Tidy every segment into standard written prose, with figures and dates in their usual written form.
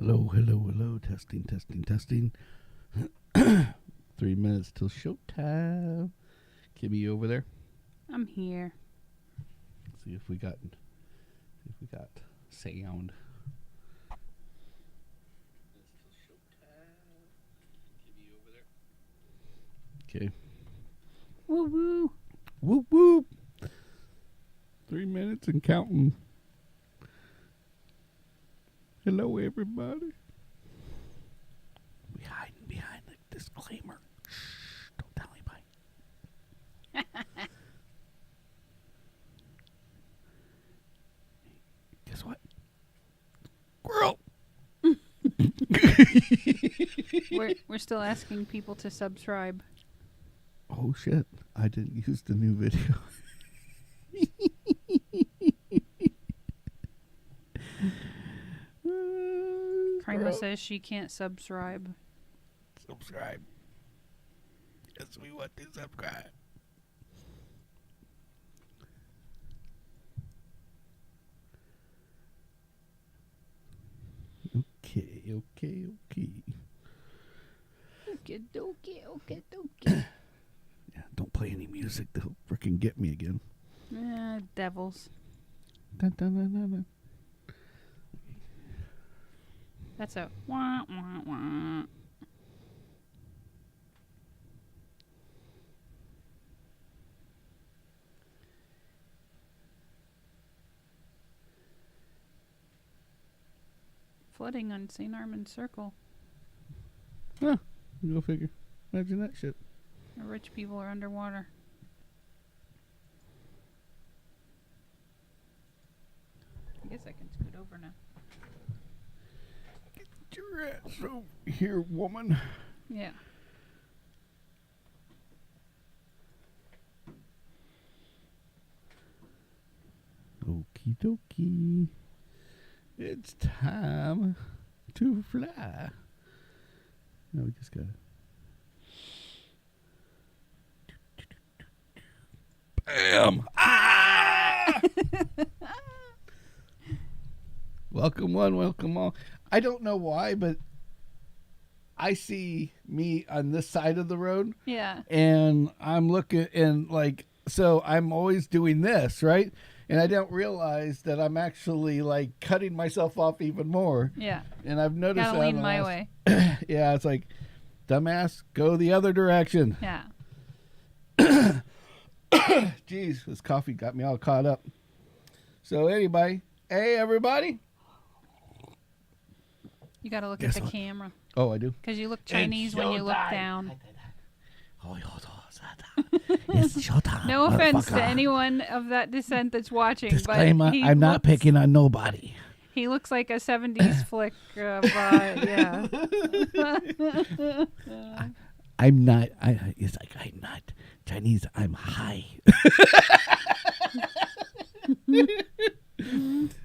Hello, hello, hello. Testing, testing, testing. 3 minutes till showtime. Kimmy over there. I'm here. See if we got sound. Okay. Woo woo. Whoop whoop. 3 minutes and counting. Hello, everybody. We hiding behind the disclaimer. Shh, don't tell anybody. Guess what? Squirrel. We're still asking people to subscribe. Oh shit! I didn't use the new video. Krima says she can't subscribe. Subscribe. Yes, we want to subscribe. Okay. Okay. Yeah, don't play any music. They'll freaking get me again. Devils. Dun, dun, dun, dun, dun. That's a wah wah wah. Flooding on St. Armand Circle. Huh. Go figure. Imagine that shit. The rich people are underwater. I guess I can scoot over now. Get your ass over here, woman. Yeah. Okie dokie. It's time to fly. No, we just gotta. Bam! Ah! Welcome one, welcome all. I don't know why, but I see me on this side of the road. Yeah. And I'm looking and like, so I'm always doing this, right? And I don't realize that I'm actually like cutting myself off even more. Yeah. And I've noticed Gotta that lean my way. Yeah, it's like, dumbass, go the other direction. Yeah. Jeez, this coffee got me all caught up. So anybody, hey everybody. You gotta look Guess at the what? camera. Oh, I do. Because you look Chinese when you look down. It's showtime. No offense to anyone of that descent that's watching, Disclaimer, but I'm not picking on nobody. He looks like a 70s flick. Yeah. I'm not. It's like I'm not Chinese. I'm high.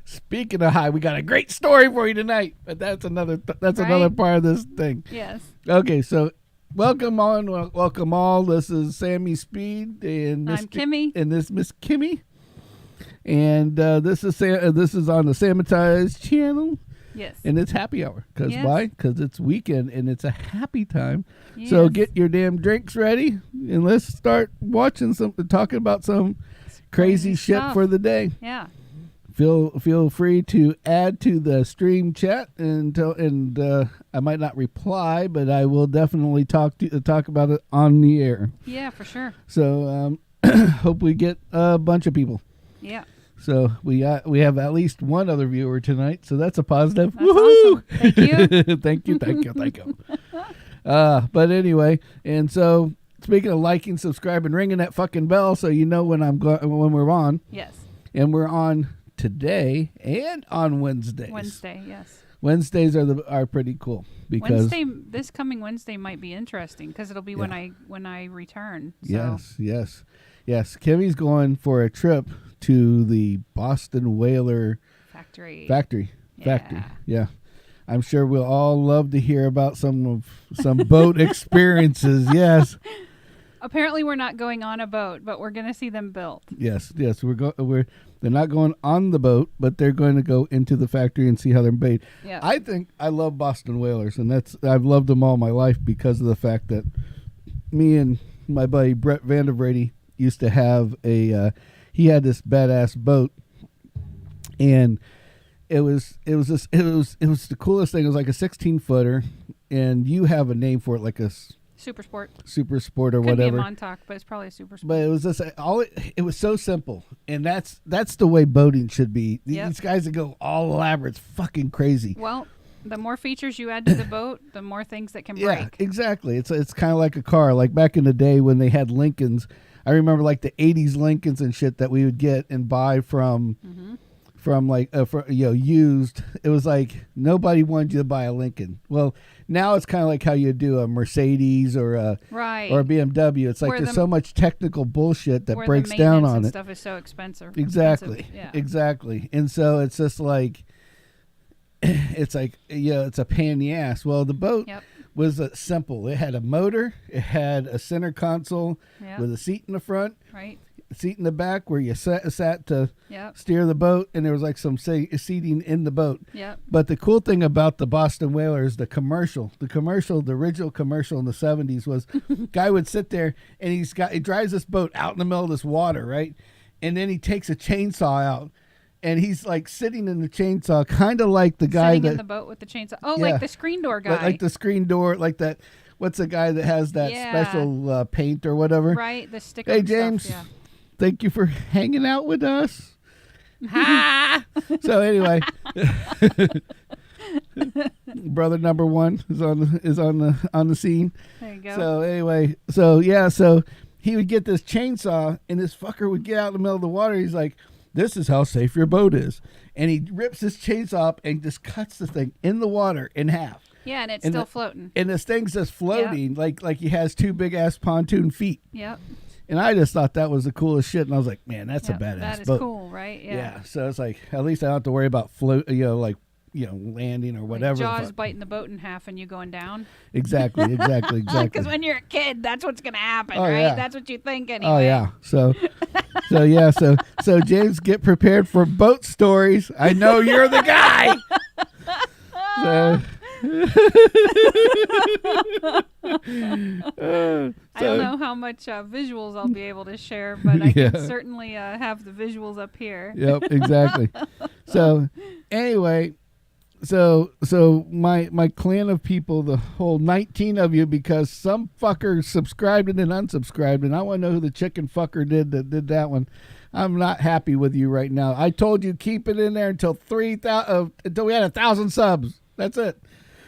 Speaking of high, we got a great story for you tonight, but that's another part of this thing. Yes. Okay, so welcome all. This is Sammy Speed and I'm Kimmy, and this Miss Kimmy, and this is on the Samatize channel. Yes. And it's happy hour. Because yes. why? Because it's weekend and it's a happy time. Yes. So get your damn drinks ready and let's start watching talking about some crazy shit stuff for the day. Yeah. Feel free to add to the stream chat and I might not reply, but I will definitely talk about it on the air. Yeah, for sure. So hope we get a bunch of people. Yeah. So we have at least one other viewer tonight, so that's a positive. That's awesome. Thank you. thank you. But anyway, and so speaking of liking, subscribing, ringing that fucking bell, so you know when when we're on. Yes. And we're on today and on Wednesdays. Wednesday, yes. Wednesdays are pretty cool because this coming Wednesday might be interesting because it'll be when I return. So. Yes. Kimmy's going for a trip to the Boston Whaler Factory. Yeah. I'm sure we'll all love to hear about some boat experiences. Yes. Apparently, we're not going on a boat, but we're going to see them built. Yes. They're not going on the boat, but they're going to go into the factory and see how they're made. Yeah. I love Boston whalers, and I've loved them all my life because of the fact that me and my buddy Brett Vanderbrady used to have he had this badass boat, and it was the coolest thing. It was like a 16-footer, and you have a name for it, like a Super Sport or Could whatever. Be a Montauk, but it's probably a Super Sport. But it was just it was so simple, and that's the way boating should be. Yep. These guys that go all elaborate, it's fucking crazy. Well, the more features you add to the boat, the more things that can break. Yeah, exactly. It's kind of like a car. Like back in the day when they had Lincolns, I remember like the '80s Lincolns and shit that we would get and buy from like used. It was like nobody wanted you to buy a Lincoln. Well, now it's kind of like how you do a Mercedes or a BMW. It's like where there's so much technical bullshit that breaks down on it. Stuff is so expensive. Exactly. Yeah. Exactly. And so it's just like it's like it's a pain in the ass. Well, the boat was simple. It had a motor. It had a center console with a seat in the front. Right. Seat in the back where you sat to steer the boat, and there was like some seating in the boat. Yep. But the cool thing about the Boston Whaler is the original commercial in the 70s was guy would sit there and he drives this boat out in the middle of this water, right? And then he takes a chainsaw out. And he's like sitting in the chainsaw, kind of like the guy in the boat with the chainsaw. Oh, like the screen door guy. Like the screen door, like that. What's the guy that has that special paint or whatever? Right, the sticker. Hey, James. Stuff, thank you for hanging out with us. Ha! So anyway, brother number one is on the scene. There you go. So anyway, so he would get this chainsaw, and this fucker would get out in the middle of the water. He's like, "This is how safe your boat is," and he rips his chainsaw up and just cuts the thing in the water in half. Yeah, and it's still floating. And this thing's just floating like he has two big ass pontoon feet. Yep. And I just thought that was the coolest shit, and I was like, man, that's a badass boat. That is cool, right? Yeah. So it's like, at least I don't have to worry about landing or whatever. Like Jaws biting the boat in half and you going down. Exactly. Because when you're a kid, that's what's going to happen, right? Yeah. That's what you think anyway. Oh yeah. So James, get prepared for boat stories. I know you're the guy. I don't know how much visuals I'll be able to share, but I can certainly have the visuals up here. Yep, exactly. So anyway, so my clan of people, the whole 19 of you, because some fucker subscribed and then unsubscribed, and I want to know who the chicken fucker did that one. I'm not happy with you right now. I told you keep it in there until 3,000 until we had 1,000 subs. That's it.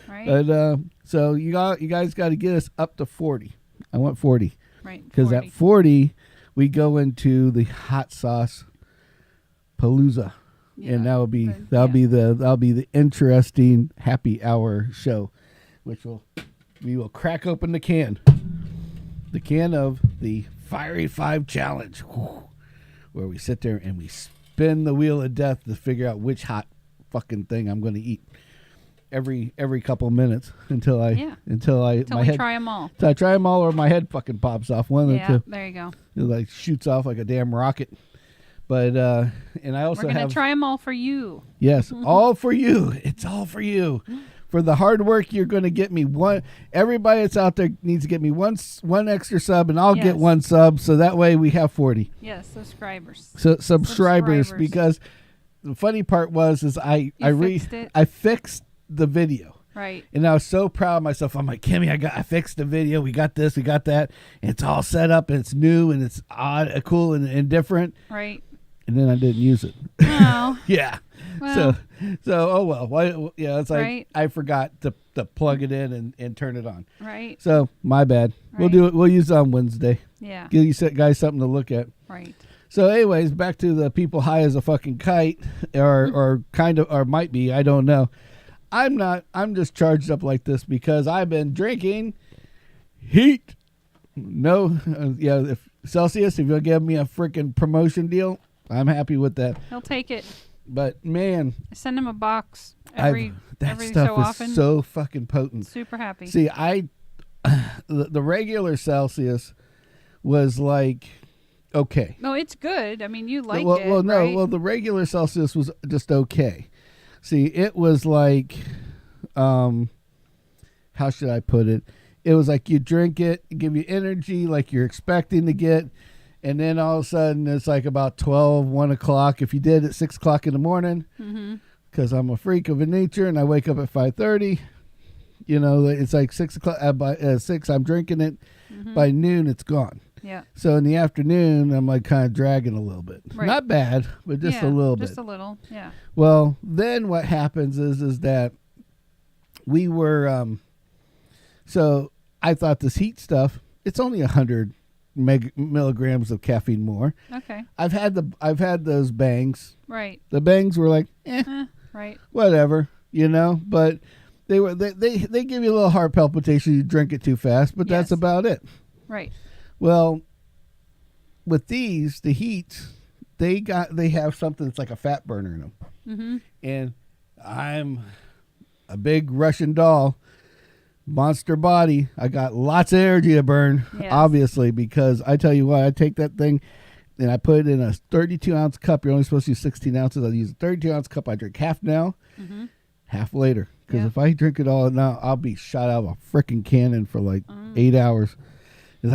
Right. But so you guys got to get us up to 40. I want 40. Right. Because at 40 we go into the hot sauce palooza. Yeah, and that'll be the interesting happy hour show, which we will crack open the can of the Fiery 5 Challenge, where we sit there and we spin the wheel of death to figure out which hot fucking thing I'm going to eat every couple minutes until I try them all. Until I try them all, or my head fucking pops off. One of the two. There you go. It like shoots off like a damn rocket. But and I also we're gonna try them all for you. Yes, all for you. It's all for you. For the hard work, you're going to get me one. Everybody that's out there needs to get me one extra sub, and I'll get one sub. So that way we have 40. Yes, subscribers. So subscribers, because the funny part is I fixed the video. Right. And I was so proud of myself. I'm like, Kimmy, I fixed the video. We got this, we got that. And it's all set up, and it's new, and it's odd, cool, and different. Right. And then I didn't use it. Oh. Yeah. Well. So oh well. Why, yeah, it's like right. I forgot to plug it in and turn it on. Right. So my bad. Right. We'll do it. We'll use it on Wednesday. Yeah. Give you guys something to look at. Right. So anyways, back to the people high as a fucking kite, or kind of, or might be. I don't know. I'm not. I'm just charged up like this because I've been drinking heat. No, if Celsius, if you'll give me a freaking promotion deal, I'm happy with that. He'll take it. But man, I send him a box every stuff so often. Is so fucking potent. Super happy. See, the regular Celsius was like okay. No, it's good. I mean, you like well, it, well, no, right? well, the regular Celsius was just okay. See, it was like, how should I put it? It was like you drink it, give you energy like you're expecting to get, and then all of a sudden it's like about 12, 1 o'clock. If you did at 6 o'clock in the morning, because I'm a freak of nature and I wake up at 5:30, it's like 6 o'clock. By 6, I'm drinking it. By noon, it's gone. Yeah. So in the afternoon, I'm like kind of dragging a little bit. Right. Not bad, but just a little bit. Just a little, yeah. Well, then what happens is that we were, so I thought this heat stuff, it's only 100 milligrams of caffeine more. Okay. I've had those bangs. Right. The bangs were like, right. Whatever, but they give you a little heart palpitation. You drink it too fast, but that's about it. Right. Well, with these, the heat, they have something that's like a fat burner in them. And I'm a big Russian doll, monster body. I got lots of energy to burn, obviously, because I tell you what, I take that thing and I put it in a 32-ounce cup. You're only supposed to use 16 ounces. I use a 32-ounce cup. I drink half now, half later. Because if I drink it all now, I'll be shot out of a freaking cannon for like 8 hours. It's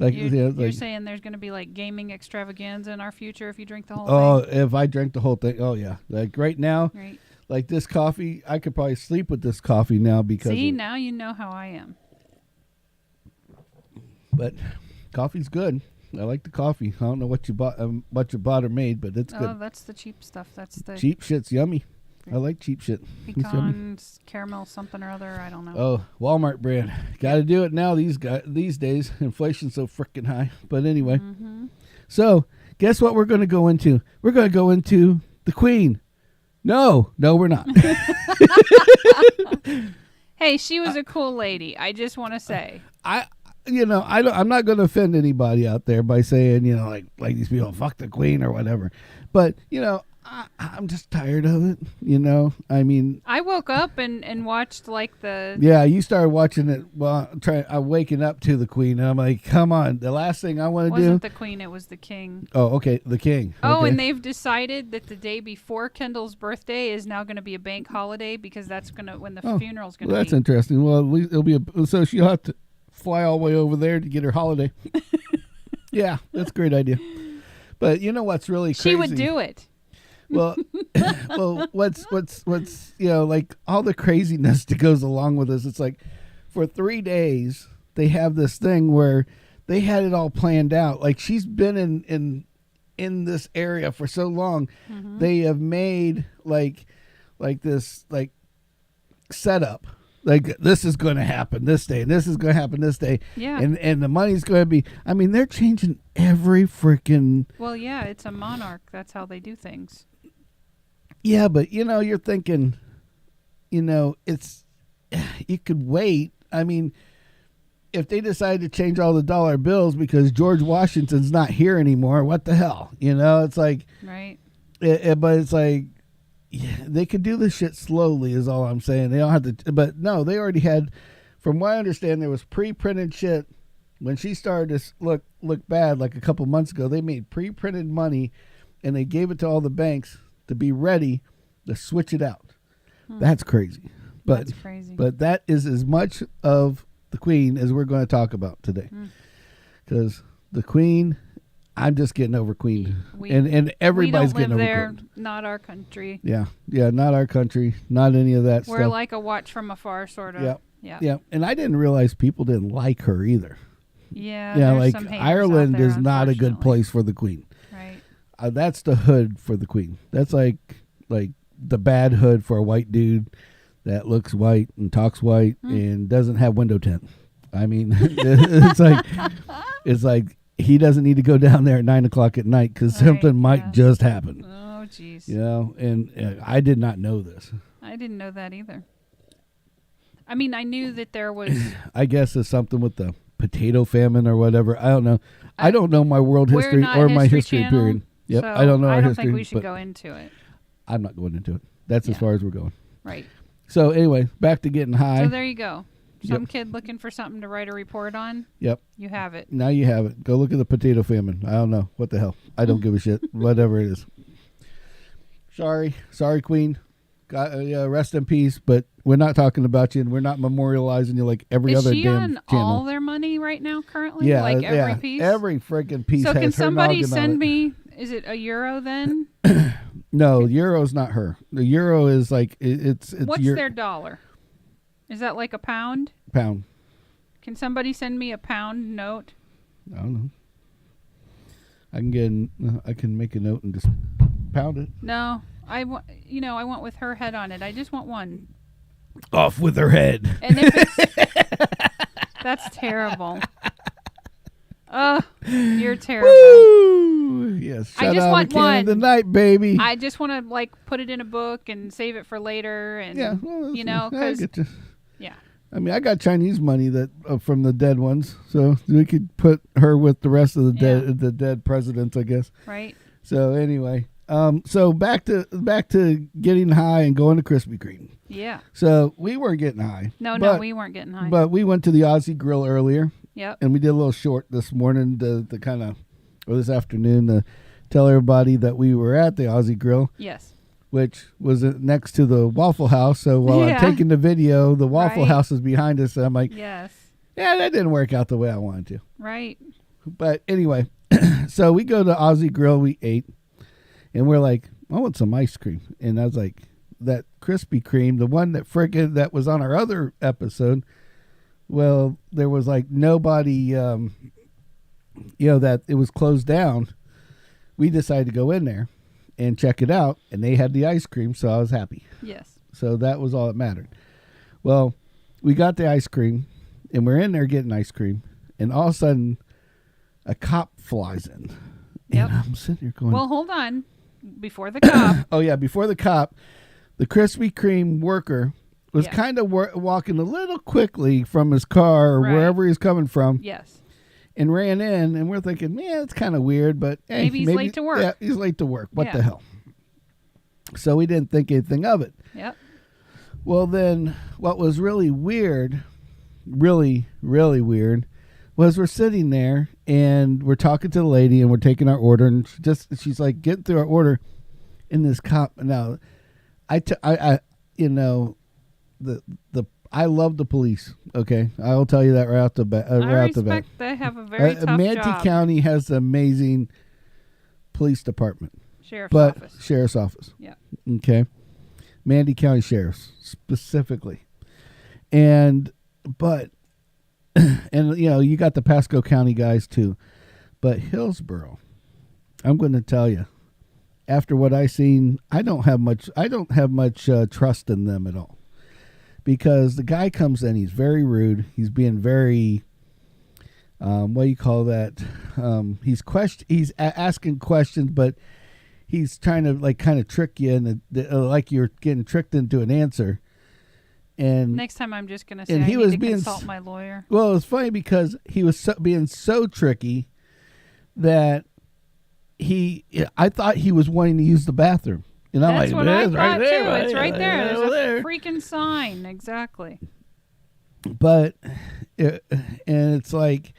like, you're saying there's going to be like gaming extravaganza in our future if you drink the whole thing? Oh, if I drink the whole thing, oh yeah. Like right now, like this coffee, I could probably sleep with this coffee now because. See, now you know how I am. But coffee's good. I like the coffee. I don't know what you bought or made, but it's good. Oh, that's the cheap stuff. That's the cheap shit's yummy. I like cheap shit. Pecans, caramel, something or other. I don't know. Oh, Walmart brand. Got to do it now. These days, inflation's so freaking high. But anyway, so guess what we're going to go into? We're going to go into the Queen. No, we're not. Hey, she was a cool lady. I just want to say. I'm not going to offend anybody out there by saying, like these people, fuck the Queen or whatever. But, I'm just tired of it, I mean, I woke up and watched like the. Yeah, you started watching it. Well, I'm waking up to the Queen, and I'm like, come on. The last thing I want to do. It wasn't the Queen, it was the King. Oh, okay, the King. Oh, okay. And they've decided that the day before Kendall's birthday is now going to be a bank holiday because that's when the funeral's going to be. That's interesting. Well, at least it'll be so she'll have to fly all the way over there to get her holiday. Yeah, that's a great idea. But you know what's really crazy? She would do it. Well, what's like all the craziness that goes along with this. It's like for 3 days they have this thing where they had it all planned out. Like she's been in this area for so long. They have made like this like setup. Like this is going to happen this day, and this is going to happen this day. Yeah. And the money's going to be. I mean, they're changing every freaking. Well, yeah, it's a monarch. That's how they do things. Yeah, but you're thinking, it's you could wait. I mean, if they decide to change all the dollar bills because George Washington's not here anymore, what the hell? It's like right. But it's like they could do this shit slowly. Is all I'm saying. They don't have to. But no, they already had. From what I understand, there was pre-printed shit when she started to look bad. Like a couple months ago, they made pre-printed money, and they gave it to all the banks to be ready to switch it out. That's crazy. But that's crazy. But that is as much of the Queen as we're going to talk about today. Because the Queen, I'm just getting over Queen. And everybody's getting over there, Queen. Not our country. Yeah, not our country. Not any of that stuff. We're like a watch from afar sort of. Yeah. And I didn't realize people didn't like her either. Yeah, like Ireland is not a good place for the Queen. Right. That's the hood for the Queen. That's like the bad hood for a white dude that looks white and talks white and doesn't have window tint. I mean, it's like he doesn't need to go down there at 9 o'clock at night because something might just happen. Oh, jeez. And I did not know this. I didn't know that either. I mean, I knew that there was. I guess it's something with the potato famine or whatever. I don't know. I don't know my world history or my history period. Yep, so I don't know our history. I don't think we should go into it. I'm not going into it. That's as far as we're going. Right. So anyway, back to getting high. So there you go. Some kid looking for something to write a report on. Yep. You have it. Now you have it. Go look at the potato famine. I don't know. What the hell? I don't give a shit. Whatever it is. Sorry, Queen. Rest in peace. But we're not talking about you, and we're not memorializing you like every other damn channel. Is she on all their money right now currently? Yeah, like every piece? Every freaking piece so has can somebody her send me, is it €1 then? No, euro's not her. The euro is like, it's what's their dollar? Is that like a pound? Pound. Can somebody send me a pound note? I don't know. I can make a note and just pound it. No, I want with her head on it. I just want one. Off with her head. And if it's, that's terrible. You're terrible. Woo! Yes. I just want one tonight, baby. I just want to like put it in a book and save it for later, and because yeah. I mean, I got Chinese money that from the dead ones, so we could put her with the rest of the dead presidents, I guess. Right. So anyway, so back to getting high and going to Krispy Kreme. Yeah. So we weren't getting high. No, we weren't getting high. But we went to the Aussie Grill earlier. Yep. And we did a little short this morning to kind of, or this afternoon to tell everybody that we were at the Aussie Grill. Yes. Which was next to the Waffle House. So while I'm taking the video, the Waffle House is behind us. And I'm like, yes. Yeah, that didn't work out the way I wanted to. Right. But anyway, so we go to Aussie Grill, we ate, and we're like, I want some ice cream. And I was like, that Krispy Kreme, the one that was on our other episode, well, there was like nobody, that it was closed down. We decided to go in there and check it out, and they had the ice cream, so I was happy. Yes. So that was all that mattered. Well, we got the ice cream, and we're in there getting ice cream, and all of a sudden, a cop flies in. Yep. And I'm sitting here going... Well, hold on. Before the cop... Oh, yeah, before the cop, the Krispy Kreme worker was kind of walking a little quickly from his car or wherever he's coming from. Yes. And ran in, and we're thinking, man, it's kind of weird, but hey, maybe he's late to work. Yeah, he's late to work. What the hell? So we didn't think anything of it. Yep. Well, then what was really weird, really, really weird, was we're sitting there, and we're talking to the lady, and we're taking our order, and she's like getting through our order, and this cop, now, I love the police. Okay, I will tell you that right out the bat. I respect they have a very tough Manatee job. County has an amazing police department. Sheriff's office. Yeah. Okay. Manatee County Sheriffs specifically, and you got the Pasco County guys too, but Hillsborough, I'm going to tell you, after what I've seen, I don't have much trust in them at all. Because the guy comes in, he's very rude. He's being very, what do you call that? He's asking questions, but he's trying to like kind of trick you, and like you're getting tricked into an answer. And next time, I'm just gonna say I need to consult my lawyer. Well, it's funny because he was being so tricky that I thought he was wanting to use the bathroom. And I'm That's like, what I thought right there, too. right it's right there. There's a there. freaking sign. Exactly. But, and it's like,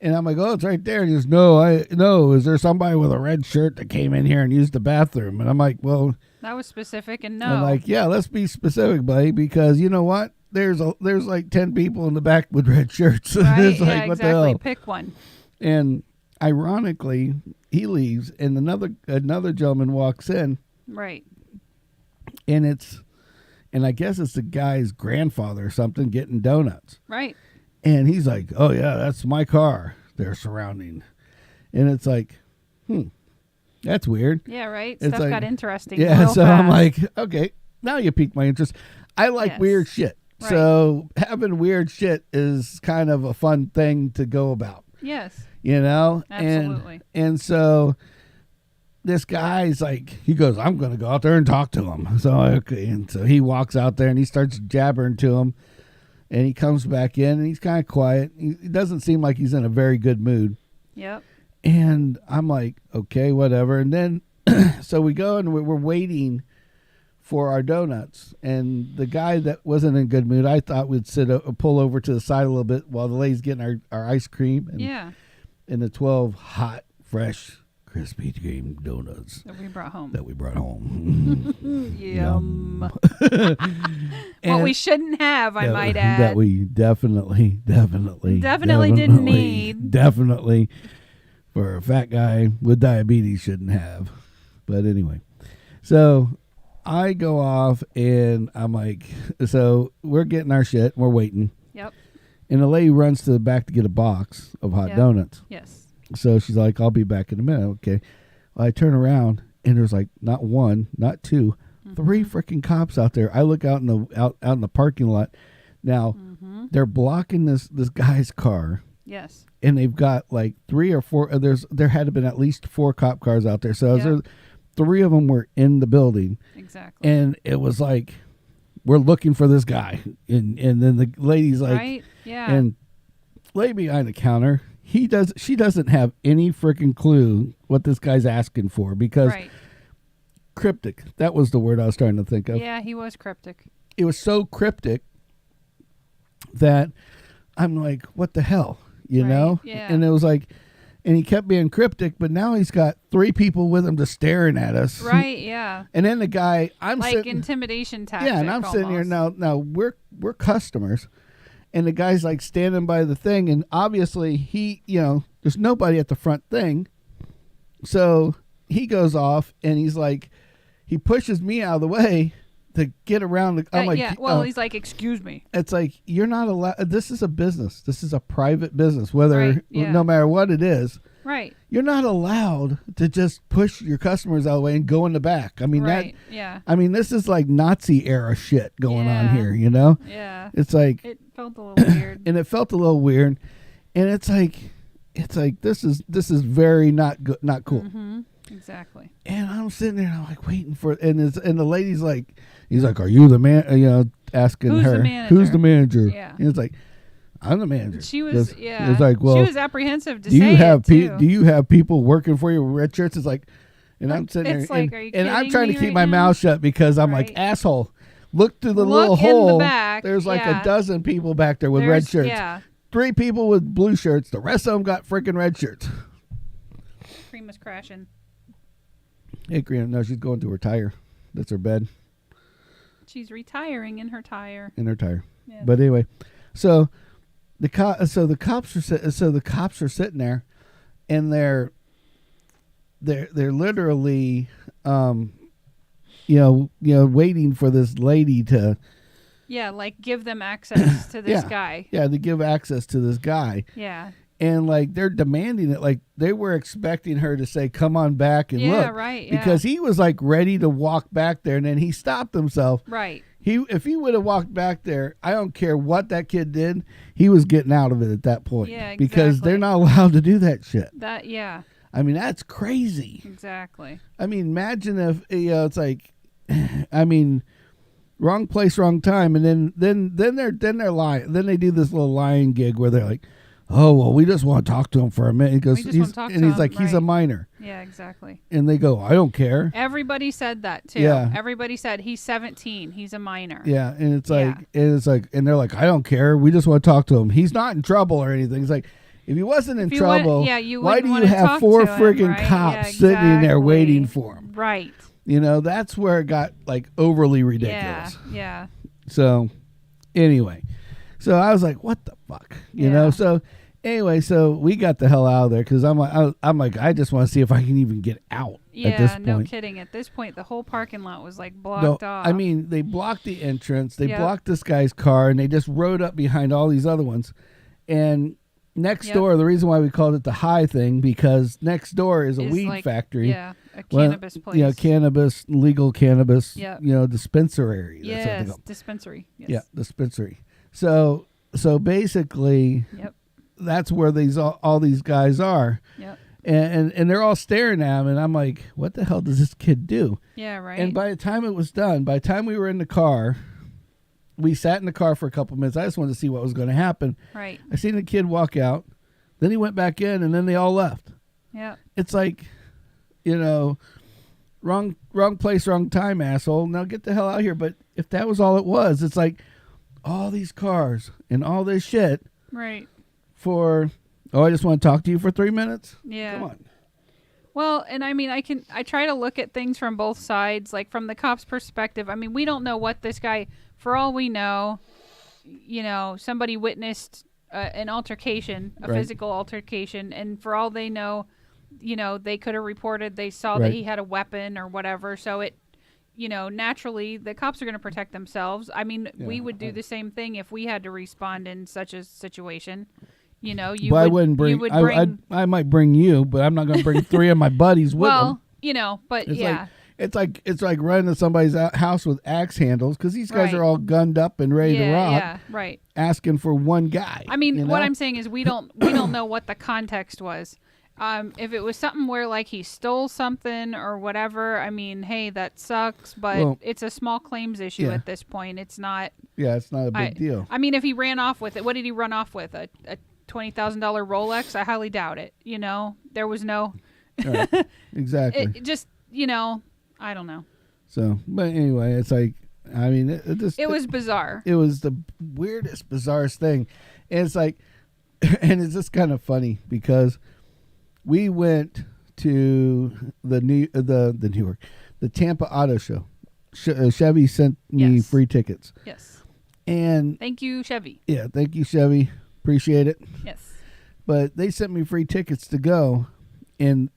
and I'm like, oh, it's right there. And he goes, no, is there somebody with a red shirt that came in here and used the bathroom? And I'm like, well. That was specific, and no. I'm like, yeah, let's be specific, buddy, because you know what? There's like 10 people in the back with red shirts. Right, it's like, yeah, what exactly. the hell? Pick one. And ironically, he leaves, and another gentleman walks in. Right. And I guess it's the guy's grandfather or something getting donuts. Right. And he's like, oh, yeah, that's my car they're surrounding. And it's like, that's weird. Yeah, right. It's Stuff like, got interesting. Yeah, so fast. I'm like, okay, now you piqued my interest. I like weird shit. Right. So having weird shit is kind of a fun thing to go about. Yes. You know? Absolutely. And so this guy's like, he goes, I'm going to go out there and talk to him. So, okay. And so he walks out there and he starts jabbering to him. And he comes back in and he's kind of quiet. He doesn't seem like he's in a very good mood. Yep. And I'm like, okay, whatever. And then, so we go and we're waiting for our donuts. And the guy that wasn't in a good mood, I thought would pull over to the side a little bit while the lady's getting our ice cream. And, and the 12 hot, fresh Krispy Kreme donuts that we brought home. Yum. What we shouldn't have, I might add. That we definitely didn't need. Definitely for a fat guy with diabetes shouldn't have. But anyway, so I go off and I'm like, so we're getting our shit. We're waiting. Yep. And the lady runs to the back to get a box of hot donuts. Yes. So she's like, I'll be back in a minute. Okay. Well, I turn around and there's like not one, not two, 3 freaking cops out there. I look out in the parking lot. Now they're blocking this guy's car. Yes. And they've got like 3 or 4. There had to have been at least 4 cop cars out there. So 3 of them were in the building. Exactly. And it was like, we're looking for this guy. And then the lady's like, right? Yeah. And lady behind the counter. She doesn't have any freaking clue what this guy's asking for because cryptic. That was the word I was trying to think of. Yeah, he was cryptic. It was so cryptic that I'm like, what the hell? You know? Yeah. And it was like, and he kept being cryptic, but now he's got 3 people with him just staring at us. Right, yeah. And then the guy, intimidation tactic. Yeah, and I'm sitting here now we're customers. And the guy's like standing by the thing, and obviously there's nobody at the front thing. So he goes off, and he's like, he pushes me out of the way to get around. I'm like, he's like, excuse me. It's like, you're not allowed. This is a business. This is a private business, no matter what it is. Right. You're not allowed to just push your customers out of the way and go in the back. I mean, I mean, this is like Nazi era shit going on here, you know? Yeah. It's like, it felt a little weird. And it felt a little weird. And it's like this is very not good, not cool. Mm-hmm. Exactly. And I'm sitting there and I'm like waiting for it. And the lady's like, he's like, are you the man? Asking who's her, the manager? Who's the manager? Yeah. And it's like, I'm the manager. She was, It's like, well, she was apprehensive to do you say have it too. Do you have people working for you with red shirts? It's like, and I'm sitting there, like, are you and I'm trying to keep right my now? mouth shut because I'm like, asshole, look through the little in hole. The back. There's like a dozen people back there with red shirts. Yeah. 3 people with blue shirts. The rest of them got freaking red shirts. Cream was crashing. Hey, Cream, no, she's going to her tire. That's her bed. She's retiring in her tire. Yeah. But anyway, so the cops are sitting there, and they're literally waiting for this lady to like give them access to this guy. Yeah, to give access to this guy. Yeah. And like they're demanding it, like they were expecting her to say, "Come on back and look." Yeah, right. Because he was like ready to walk back there, and then he stopped himself. Right. If he would have walked back there, I don't care what that kid did, he was getting out of it at that point. Yeah, exactly. Because they're not allowed to do that shit. I mean, that's crazy. Exactly. I mean, imagine if it's like, I mean, wrong place, wrong time, and then they're lying. Then they do this little lying gig where they're like, "Oh well, we just want to talk to him for a minute." He goes, he's like, he's a minor. Yeah, exactly. And they go, "I don't care." Everybody said that too. Yeah. Everybody said he's 17. He's a minor. Yeah, and it's like, and they're like, "I don't care. We just want to talk to him. He's not in trouble or anything." It's like, if he wasn't in trouble, why do you have 4 freaking cops sitting in there waiting for him? Right. You know, that's where it got like overly ridiculous. Yeah. So, anyway, so I was like, "What the fuck?" You know. So anyway, so we got the hell out of there because I'm like, I just want to see if I can even get out. At this point. No kidding. At this point, the whole parking lot was like blocked off. I mean, they blocked the entrance. They blocked this guy's car, and they just rode up behind all these other ones. And next door, the reason why we called it the high thing, because next door is a weed factory. Yeah, a cannabis place. Legal cannabis, dispensary. Yes, dispensary. Yes. Yeah, dispensary. So basically, that's where all these guys are. Yep. And they're all staring at him, and I'm like, what the hell does this kid do? Yeah, right. And by the time it was done, by the time we were in the car, we sat in the car for a couple minutes. I just wanted to see what was going to happen. Right. I seen the kid walk out. Then he went back in, and then they all left. Yeah. It's like, wrong place, wrong time, asshole. Now get the hell out of here. But if that was all it was, it's like all these cars and all this shit. Right. For, I just want to talk to you for 3 minutes? Yeah. Come on. Well, and I mean, I try to look at things from both sides, like from the cop's perspective. I mean, we don't know what this guy, for all we know, somebody witnessed an altercation, a physical altercation, and for all they know, they could have reported they saw that he had a weapon or whatever. So it, naturally, the cops are going to protect themselves. I mean, we would do the same thing if we had to respond in such a situation. I wouldn't bring. I might bring you, but I'm not going to bring 3 of my buddies with them. But it's like running to somebody's house with axe handles because these guys are all gunned up and ready to rob. Yeah, right. Asking for one guy. I mean, what I'm saying is we don't know what the context was. If it was something where like he stole something or whatever, I mean, hey, that sucks, but it's a small claims issue at this point. It's not. Yeah, it's not a big deal. I mean, if he ran off with it, what did he run off with? A $20,000 Rolex? I highly doubt it. There was no. Right. Exactly. It just, I don't know. So, but anyway, it's like, I mean, it was bizarre. It was the weirdest, bizarrest thing. And it's like, and it's just kind of funny because we went to the Tampa Auto Show. Chevy sent me free tickets. Yes. And thank you, Chevy. Yeah, thank you, Chevy. Appreciate it. Yes. But they sent me free tickets to go, and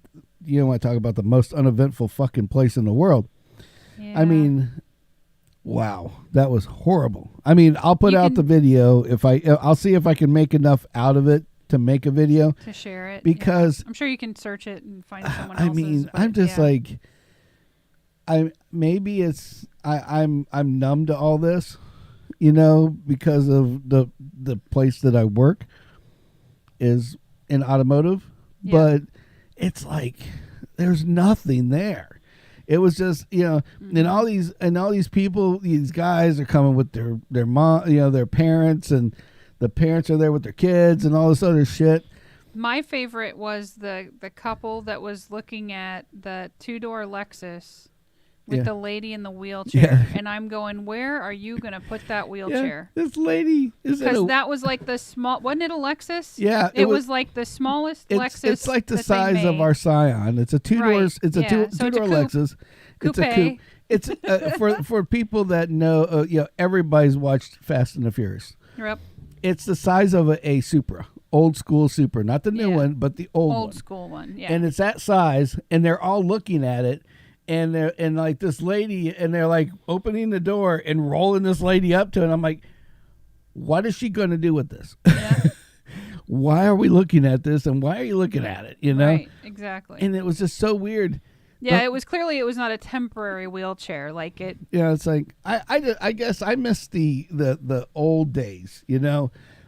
you want to talk about the most uneventful fucking place in the world. Yeah. I mean, wow, that was horrible. I mean, I'll put out the video I'll see if I can make enough out of it to make a video to share it, because I'm sure you can search it and find someone else's. I mean, I'm just like, I'm numb to all this, because of the place that I work is in automotive, but it's like there's nothing there. It was just, and all these people, these guys are coming with their mom, their parents, and the parents are there with their kids and all this other shit. My favorite was the couple that was looking at the 2-door Lexus with the lady in the wheelchair. And I'm going, where are you going to put that wheelchair? This lady is because that was like the small, wasn't it a Lexus? Yeah. It was like the smallest Lexus. It's like the size of our Scion. It's a 2-door, it's a two-door Lexus. Coupe. It's a coupe. It's for people that know, everybody's watched Fast and the Furious. Yep. It's the size of a Supra, old school Supra, not the new one, but the old school one. Yeah. And it's that size, and they're all looking at it, and like this lady, and they're like opening the door and rolling this lady up to it. And I'm like, what is she going to do with this? Yeah. Why are we looking at this, and why are you looking at it? Right. Exactly. And it was just so weird. Yeah, it was not a temporary wheelchair like it. Yeah, it's like I guess I miss the old days,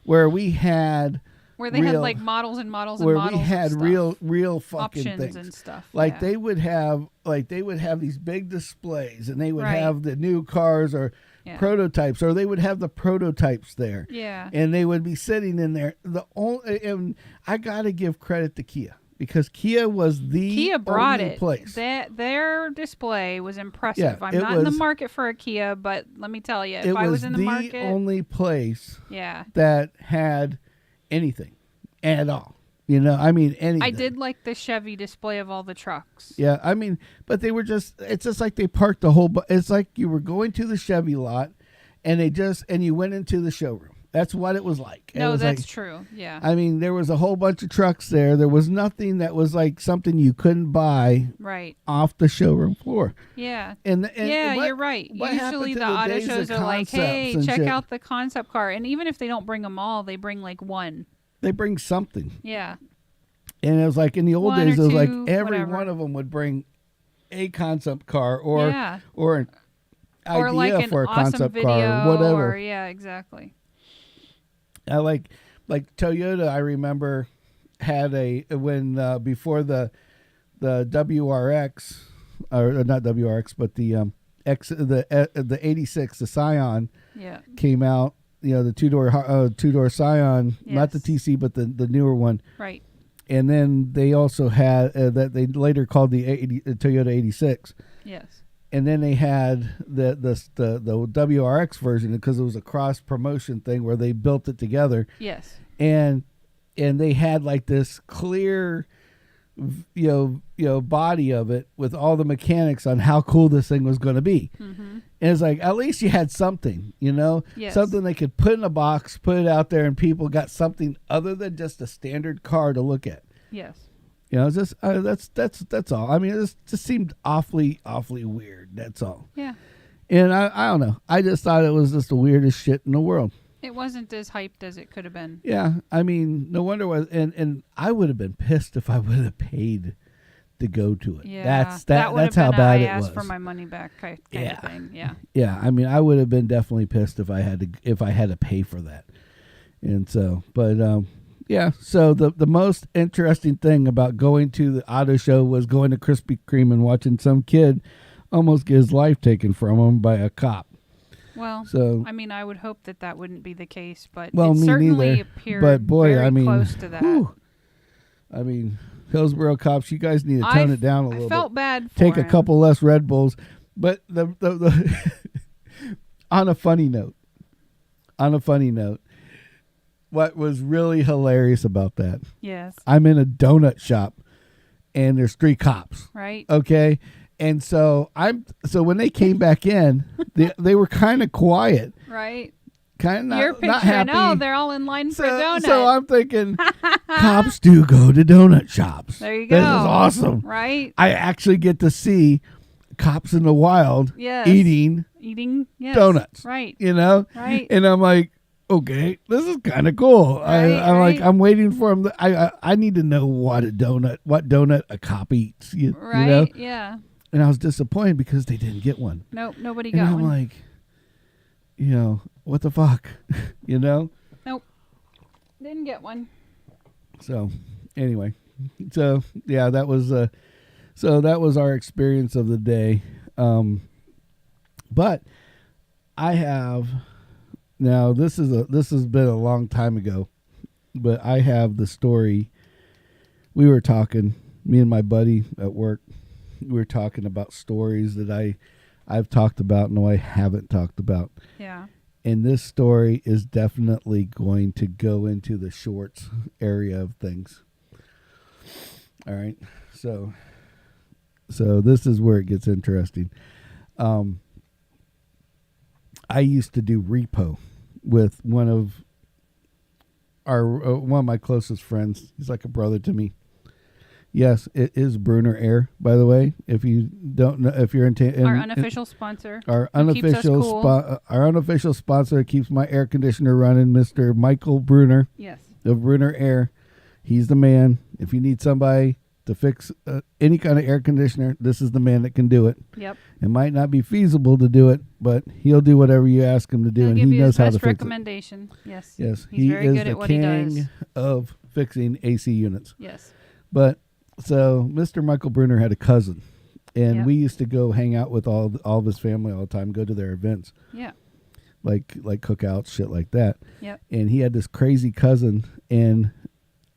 where we had they had like models and models and models. Where we had and real fucking options things and stuff. Like they would have these big displays, and they would have the new cars or prototypes, or they would have the prototypes there. Yeah. And they would be sitting in there. And I got to give credit to Kia. Because Kia was the only place. Their display was impressive. Yeah, I'm not in the market for a Kia, but let me tell you, if I was in the market, it was the only place that had anything at all. I mean, anything. I did like the Chevy display of all the trucks. Yeah, I mean, but it's just like they parked it's like you were going to the Chevy lot, and you went into the showroom. That's what it was like. No, that's true. Yeah. I mean, there was a whole bunch of trucks there. There was nothing that was like something you couldn't buy off the showroom floor. Yeah. And you're right. Usually the auto shows are like, hey, check out the concept car. And even if they don't bring them all, they bring like one. They bring something. Yeah. And it was like in the old days, it was like every one of them would bring a concept car or an idea like for a awesome concept car or whatever. Yeah, exactly. I like Toyota. I remember had before the WRX or not WRX, but the 86, the Scion came out. The two-door Scion, not the TC, but the newer one. Right. And then they also had that they later called the Toyota 86. Yes. And then they had the WRX version because it was a cross promotion thing where they built it together. Yes. And they had like this clear, body of it with all the mechanics on how cool this thing was going to be. Mm-hmm. And it's like, at least you had something, yes. something they could put in a box, put it out there, and people got something other than just a standard car to look at. Yes. Just that's all. I mean, it just seemed awfully weird. That's all. Yeah. And I don't know. I just thought it was just the weirdest shit in the world. It wasn't as hyped as it could have been. Yeah. I mean, no wonder why. And I would have been pissed if I would have paid to go to it. Yeah. That's how bad it was. I asked for my money back kind of thing. Yeah. Yeah. I mean, I would have been definitely pissed if I had to pay for that. And so, but yeah. So the most interesting thing about going to the auto show was going to Krispy Kreme and watching some kid almost get his life taken from him by a cop. Well, so I mean, I would hope that wouldn't be the case, but it certainly appeared very close to that. Whew, I mean, Hillsborough cops, you guys need to tone it down a little bit. I felt bad for Take him. a couple less Red Bulls. But the on a funny note, what was really hilarious about that? Yes. I'm in a donut shop, and there's 3 cops. Right. Okay. And so when they came back in, they were kind of quiet. Right. Kind of You're not picturing, happy. they're all in line for a donut. So I'm thinking, cops do go to donut shops. There you go. This is awesome. Right. I actually get to see cops in the wild yes. eating yes. donuts. Right. Right. And I'm like, okay, this is kind of cool. Right, I'm like, I'm waiting for him. I need to know what donut a cop eats. Right. Yeah. And I was disappointed because they didn't get one. Nope, nobody got one. And I'm like, what the fuck? Nope. Didn't get one. So, anyway. So, yeah, that was our experience of the day. But I have now this has been a long time ago, but I have the story. We were talking, me and my buddy at work. We were talking about stories that I've talked about, no, I haven't talked about. Yeah. And this story is definitely going to go into the shorts area of things. All right. So this is where it gets interesting. I used to do Repo with one of my closest friends. He's like a brother to me. Yes, it is Brunner Air, by the way. If you don't know, if you're into our unofficial sponsor, our unofficial sponsor keeps my air conditioner running, Mr. Michael Brunner. Yes, of Brunner Air. He's the man. If you need somebody to fix any kind of air conditioner, this is the man that can do it. Yep. It might not be feasible to do it, but he'll do whatever you ask him to do, and he knows how to fix it. Recommendation. Yes. Yes, he's very good at what he does. He is the king of fixing AC units. Yes. But so Mr. Michael Brunner had a cousin, and we used to go hang out with all of his family all the time, go to their events. Yeah. Like cookouts, shit like that. Yep. And he had this crazy cousin, and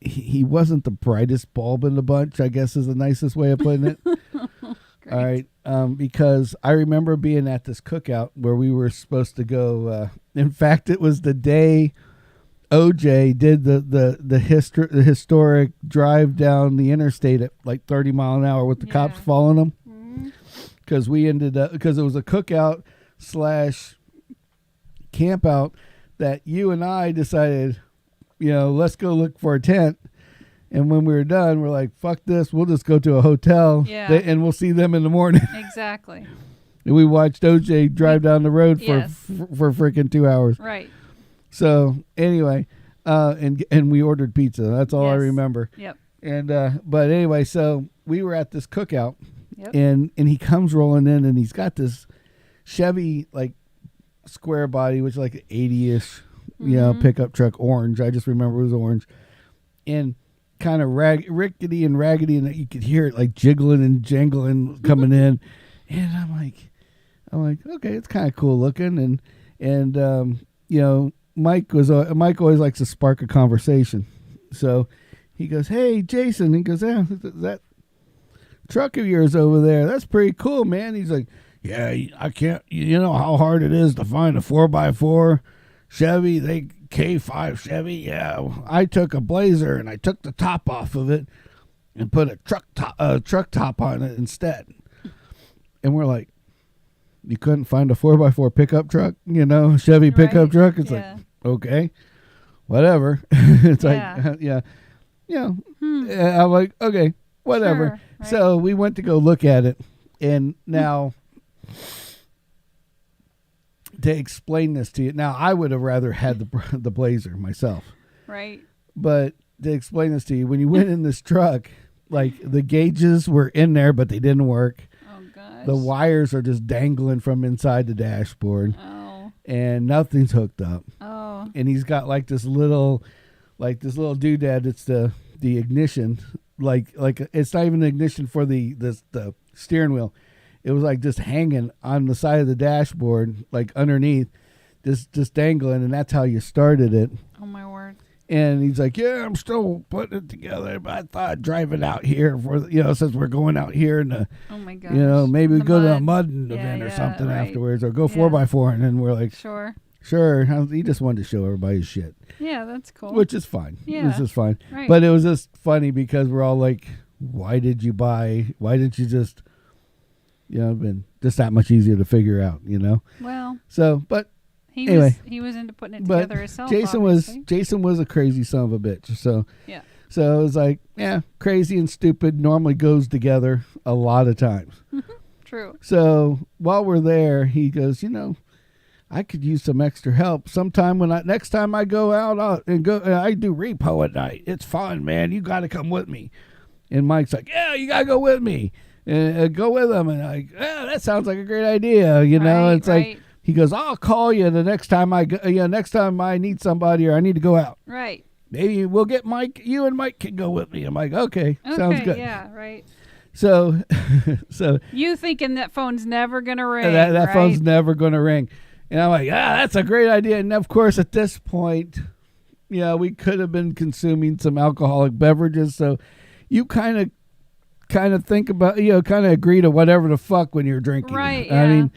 he wasn't the brightest bulb in the bunch, I guess is the nicest way of putting it. All right. Because I remember being at this cookout where we were supposed to go. In fact, it was the day OJ did the historic drive down the interstate at like 30 mile an hour with the cops following him. Because we ended up, because it was a cookout / camp out that you and I decided, let's go look for a tent. And when we were done, we're like, fuck this. We'll just go to a hotel and we'll see them in the morning. Exactly. And we watched OJ drive down the road for freaking 2 hours. Right. So anyway, and we ordered pizza. That's all I remember. Yep. And but anyway, so we were at this cookout, and he comes rolling in, and he's got this Chevy like square body, which is like an 80-ish, pickup truck, orange. I just remember it was orange, and kind of rickety and raggedy, and you could hear it like jiggling and jangling coming in, and I'm like, okay, it's kind of cool looking, and Mike always likes to spark a conversation, so he goes, "Hey, Jason." He goes, "Yeah, that truck of yours over there, that's pretty cool, man." He's like, "Yeah, I can't, you know how hard it is to find a 4x4 Chevy, K5 Chevy. Yeah, I took a Blazer and I took the top off of it and put a truck top on it instead." And we're like, "You couldn't find a 4x4 pickup truck, Chevy pickup truck?" It's like, okay, whatever. It's like, I'm like, okay, whatever. Sure, right. So we went to go look at it, and now to explain this to you, now I would have rather had the Blazer myself, right? But to explain this to you, when you went in this truck, like the gauges were in there, but they didn't work. Oh gosh. The wires are just dangling from inside the dashboard. Oh. And nothing's hooked up. Oh. And he's got like this little doodad. It's the ignition. Like it's not even the ignition for the steering wheel. It was like just hanging on the side of the dashboard, like underneath, just dangling, and that's how you started it. Oh my word. And he's like, "Yeah, I'm still putting it together, but I thought I'd drive it out here for, since we're going out here and oh my gosh, maybe we go mud. to a mud event or something right. afterwards, or go 4x4." And then we're like, Sure. He just wanted to show everybody his shit. Yeah, that's cool. Which is fine. Yeah. This is fine. Right. But it was just funny because we're all like, why didn't you just, been just that much easier to figure out, Well. So, but anyway. He was into putting it together himself, Jason was a crazy son of a bitch. So, yeah. So it was like, crazy and stupid normally goes together a lot of times. True. So while we're there, he goes, I could use some extra help. Sometime next time I go out I do repo at night. It's fun, man. You got to come with me. And Mike's like, "Yeah, you got to go with me. Go with him." And like, "Yeah, that sounds like a great idea." It's like, he goes, "I'll call you the next time next time I need somebody or I need to go out. Right. Maybe we'll get Mike. You and Mike can go with me." I'm like, okay, sounds good. Yeah, right. So you thinking that phone's never gonna ring? That right? phone's never gonna ring, and I'm like, that's a great idea. And of course, at this point, we could have been consuming some alcoholic beverages. So you kind of think about, kind of agree to whatever the fuck when you're drinking. Right. Yeah. I mean,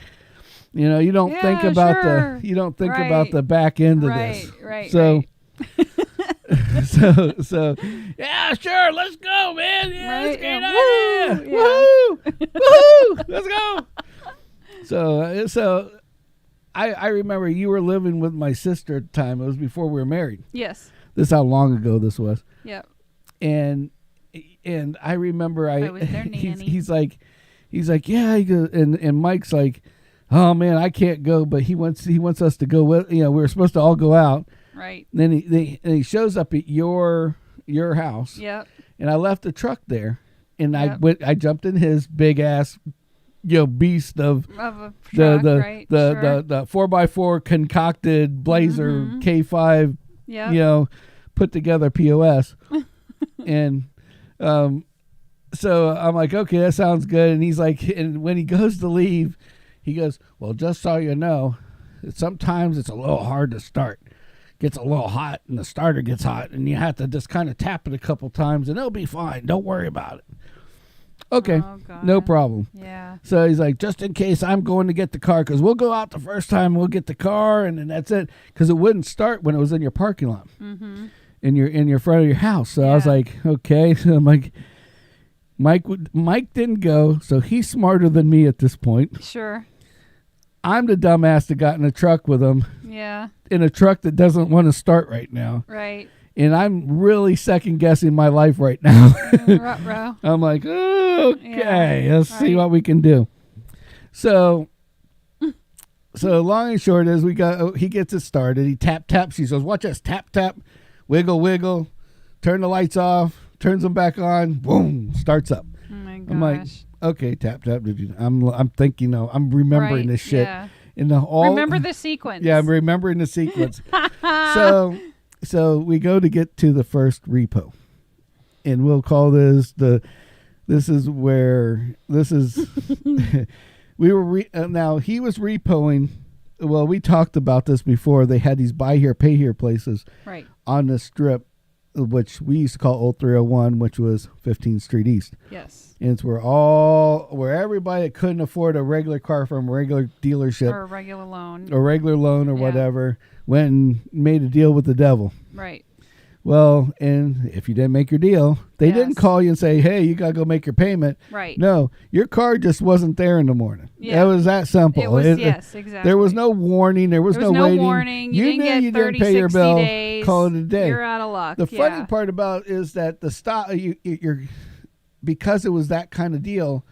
you don't think about about the back end of this. Right. So. so yeah, sure, let's go, man. Yeah, let's get out. Woohoo! Let's go. So I remember you were living with my sister at the time. It was before we were married. Yes. This is how long ago this was. Yep. And I remember I was their nanny. He's like, yeah. He goes, and Mike's like, "Oh man, I can't go," but he wants us to go with. We were supposed to all go out. Right. And then he shows up at your house. Yep. And I left the truck there, and I jumped in his big ass, beast of a truck, right? the 4x4 concocted Blazer K5. Yeah. Put together POS. And so I'm like, okay, that sounds good. And he's like, and when he goes to leave, he goes, "Well, just so you know, sometimes it's a little hard to start. Gets a little hot and the starter gets hot and you have to just kind of tap it a couple times and it'll be fine. Don't worry about it." Okay, no problem. Yeah. So he's like, "Just in case I'm going to get the car, because we'll go out the first time, we'll get the car, and then that's it." Because it wouldn't start when it was in your parking lot, in your front of your house. So I was like, okay. So I'm like, Mike didn't go, so he's smarter than me at this point. Sure. I'm the dumbass that got in a truck with him. Yeah. In a truck that doesn't want to start right now. Right. And I'm really second guessing my life right now. I'm like, okay, let's see what we can do. So long and short is he gets it started. He taps. He goes, "Watch us, tap, wiggle, turn the lights off, turns them back on, boom, starts up." Oh my gosh. I'm like, okay, tap. I'm thinking, I'm remembering this shit. Yeah. Remember the sequence. Yeah, I'm remembering the sequence. So we go to get to the first repo, and we'll call this we were now he was repoing. Well, we talked about this before. They had these buy here, pay here places right on the strip which we used to call Old 301, which was 15th Street East. Yes. And it's where everybody that couldn't afford a regular car from a regular dealership Or a regular loan. Or whatever went and made a deal with the devil. Right. Well, and if you didn't make your deal, they didn't call you and say, hey, you got to go make your payment. Right. No, your car just wasn't there in the morning. Yeah. It was that simple. It was, yes, exactly. There was no warning. There was no waiting. Warning. You didn't get 30, pay your 60 bill. days. Call it a day. You're out of luck. The funny part about is that the stop, you're because it was that kind of deal,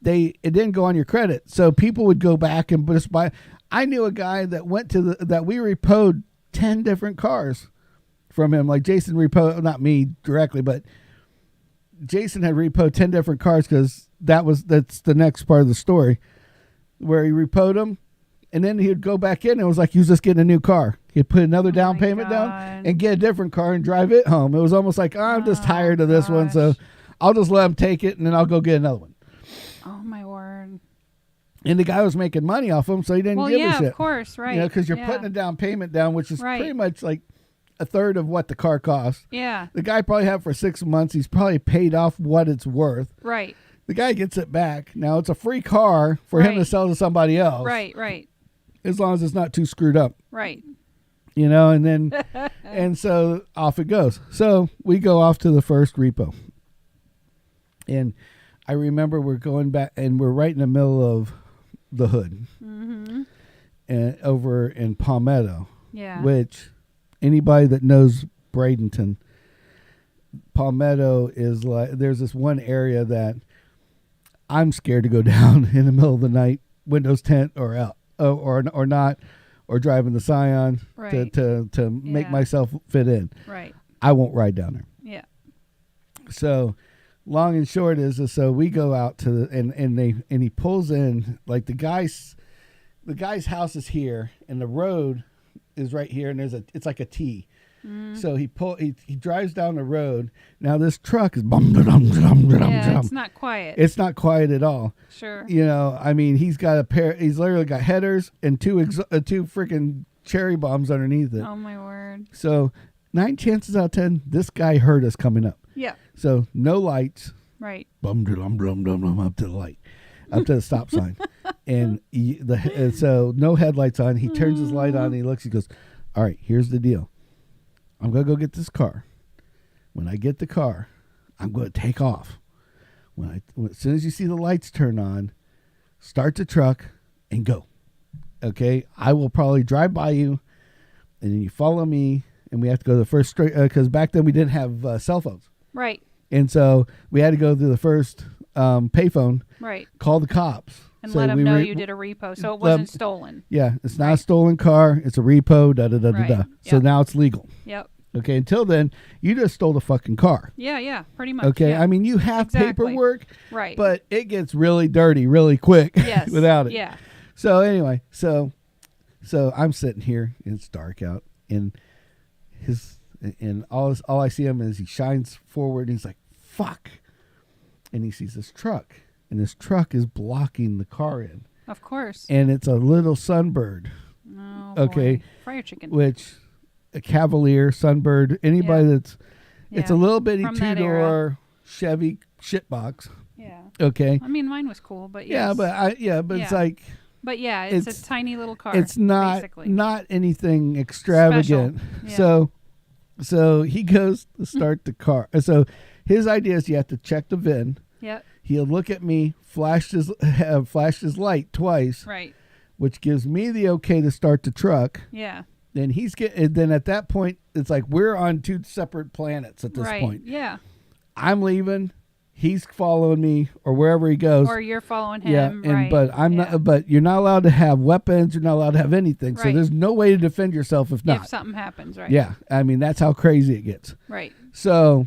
it didn't go on your credit. So people would go back and just buy. I knew a guy that went to that we repoed 10 different cars from him. Like Jason repoed, not me directly, but Jason had repoed 10 different cars because that's the next part of the story where he repoed them. And then he'd go back in and it was like he was just getting a new car. He'd put another down payment down and get a different car and drive it home. It was almost like, I'm just tired of this one, so I'll just let him take it and then I'll go get another one. Oh, my word. And the guy was making money off him, so he didn't give a shit. Yeah, of course, right. Because you're putting a down payment down, which is pretty much like a third of what the car costs. Yeah. The guy probably had it for 6 months. He's probably paid off what it's worth. Right. The guy gets it back. Now, it's a free car for him to sell to somebody else. Right. As long as it's not too screwed up. Right. And then, and so off it goes. So we go off to the first repo. And I remember we're going back and we're right in the middle of the hood. Mm-hmm. And over in Palmetto. Yeah. Which anybody that knows Bradenton, Palmetto is like, there's this one area that I'm scared to go down in the middle of the night, windows tint or out. Or not, or driving the Scion to make myself fit in. Right. I won't ride down there. Yeah. So, long and short is so we go out to and he pulls in, like the guy's house is here and the road is right here and it's like a T. So he drives down the road. Now this truck is it's not quiet. It's not quiet at all. Sure. I mean, he's literally got headers and two freaking cherry bombs underneath it. Oh my word. So 9 chances out of 10, this guy heard us coming up. Yeah. So no lights. Right. Up to the light, up to the stop sign, and so no headlights on. He turns his light on. And he looks. He goes, "All right, here's the deal. I'm going to go get this car. When I get the car, I'm going to take off. As soon as you see the lights turn on, start the truck and go. Okay? I will probably drive by you, and then you follow me, and we have to go to the first straight, because back then we didn't have cell phones. Right. And so we had to go to the first payphone. Right. Call the cops. And let them know you did a repo, so it wasn't stolen. Yeah, it's not a stolen car. It's a repo, da-da-da-da-da. So now it's legal. Yep. Okay, until then, you just stole the fucking car. Yeah, pretty much. Okay, yeah. I mean, you have paperwork. Right. But it gets really dirty really quick without it. Yeah. So anyway, so I'm sitting here, and it's dark out, and all I see him is he shines forward, and he's like, fuck. And he sees this truck. And this truck is blocking the car in. Of course. And it's a little Sunbird. Oh, okay. Boy. Fryer chicken. Which, a Cavalier, Sunbird, anybody that's, it's a little bitty two-door Chevy shitbox. Yeah. Okay. I mean, mine was cool, but yes. Yeah, but it's like. But yeah, it's a tiny little car. It's not anything extravagant. Yeah. So he goes to start the car. So his idea is you have to check the VIN. Yep. He'll look at me, flash his light twice, right? Which gives me the okay to start the truck. Yeah. Then at that point, it's like we're on two separate planets at this point. Yeah. I'm leaving, he's following me, or wherever he goes, or you're following him. Yeah, right. But I'm not. But you're not allowed to have weapons. You're not allowed to have anything. Right. So there's no way to defend yourself if not. If something happens, right? Yeah. I mean, that's how crazy it gets. Right. So.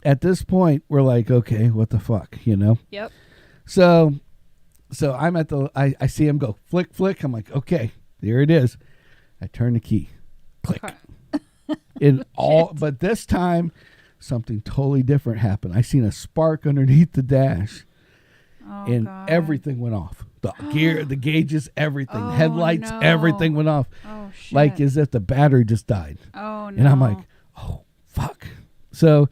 At this point, we're like, okay, what the fuck, Yep. So I'm at I see him go, flick, flick. I'm like, okay, there it is. I turn the key. Click. But this time, something totally different happened. I seen a spark underneath the dash. Oh, and God. Everything went off. The gear, the gauges, everything. Headlights, everything went off. Oh, shit. Like as if the battery just died. Oh, no. And I'm like, oh, fuck. So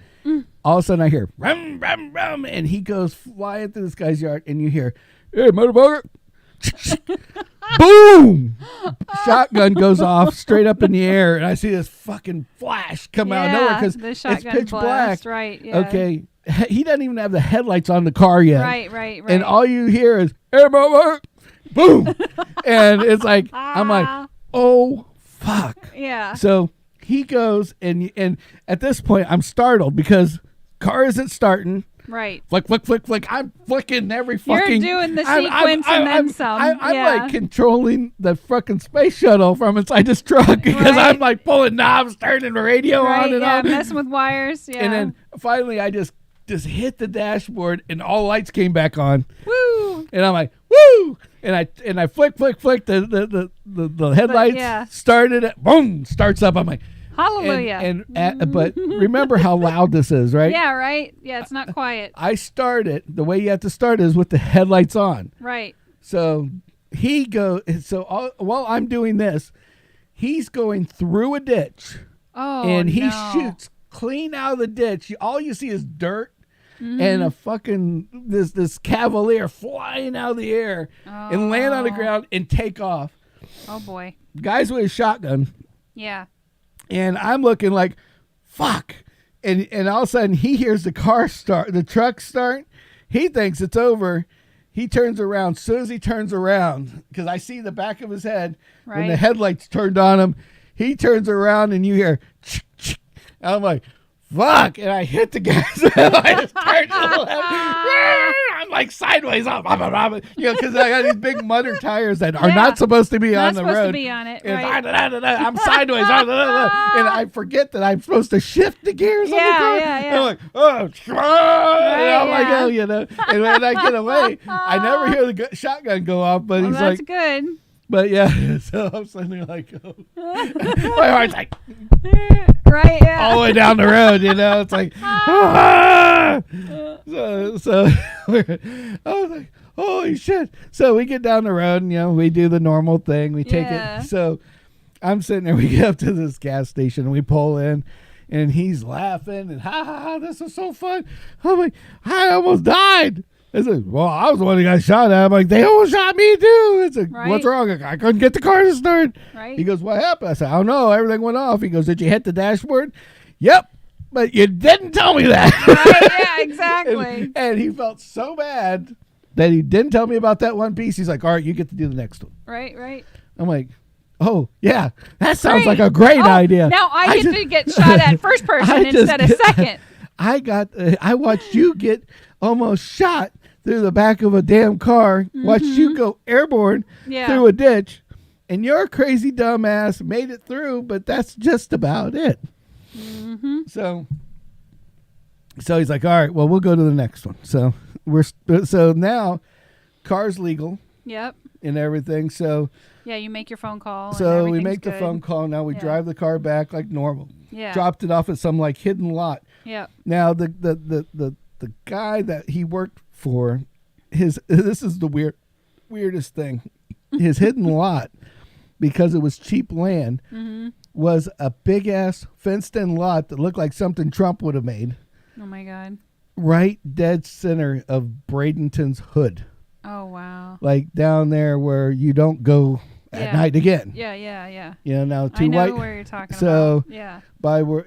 all of a sudden I hear rum, rum, rum, and he goes flying through this guy's yard, and you hear, hey, motherfucker. Boom! Shotgun goes off straight up in the air, and I see this fucking flash come out of nowhere because it's pitch black. Right, yeah. Okay. He doesn't even have the headlights on the car yet. Right. And all you hear is, hey, motherfucker! Boom! And it's like, I'm like, oh, fuck. Yeah. So he goes, and at this point, I'm startled because car isn't starting. Right. Flick, flick, flick, flick. I'm flicking every fucking... You're doing the sequence and then some. I'm like controlling the fucking space shuttle from inside this truck because I'm like pulling knobs, turning the radio on and on. Messing with wires. Yeah. And then finally I just hit the dashboard and all lights came back on. Woo! And I'm like, woo! And I flick the headlights, started it, boom, starts up. I'm like, hallelujah. But remember how loud this is, right? Yeah, right? Yeah, it's not quiet. I start it. The way you have to start is with the headlights on. Right. So he goes. So while I'm doing this, he's going through a ditch. Oh, and he shoots clean out of the ditch. All you see is dirt and a fucking this Cavalier flying out of the air and land on the ground and take off. Oh boy. Guys with a shotgun. Yeah. And I'm looking like, fuck. And all of a sudden he hears the truck start. He thinks it's over. He turns around. As soon as he turns around, because I see the back of his head when the headlights turned on him, he turns around and you hear, and I'm like, fuck. And I hit the gas. I just turned to the left. I'm like sideways up. Because I got these big mudder tires that are not supposed to be on the road. Not supposed to be on it, right. I'm sideways. And I forget that I'm supposed to shift the gears on the car. Yeah. I'm like, oh, and I'm like, oh, And when I get away, I never hear the shotgun go off. But he's that's like, good. But yeah, so I'm sitting there like, oh. My heart's like, right, yeah. all the way down the road, It's like, ah! So I was like, holy shit. So we get down the road and, we do the normal thing. We take it. So I'm sitting there. We get up to this gas station and we pull in. And he's laughing and, ha, this is so fun. I'm like, I almost died. I said, well, I was the one who got shot at. I'm like, they almost shot me too. It's like, what's wrong? I couldn't get the car to start. Right. He goes, what happened? I said, I don't know. Everything went off. He goes, did you hit the dashboard? Yep. But you didn't tell me that. Right, yeah, exactly. and he felt so bad that he didn't tell me about that one piece. He's like, all right, you get to do the next one. Right. I'm like, oh, yeah, that sounds like a great idea. Now I get to get shot at first person instead of second. I watched you get almost shot through the back of a damn car, watched you go airborne through a ditch, and your crazy dumbass made it through, but that's just about it. So he's like, all right, well, we'll go to the next one. So so now car's legal. Yep. And everything. So yeah, you make your phone call. So we make the phone call. Now we drive the car back like normal. Yeah. Dropped it off at some like hidden lot. Yeah. Now the guy that he worked for, this is the weirdest thing. His hidden lot, because it was cheap land, was a big ass fenced in lot that looked like something Trump would have made. Oh my God. Right dead center of Bradenton's hood. Oh wow. Like down there where you don't go at night again. Yeah. Now I know where you're talking about. Yeah. By where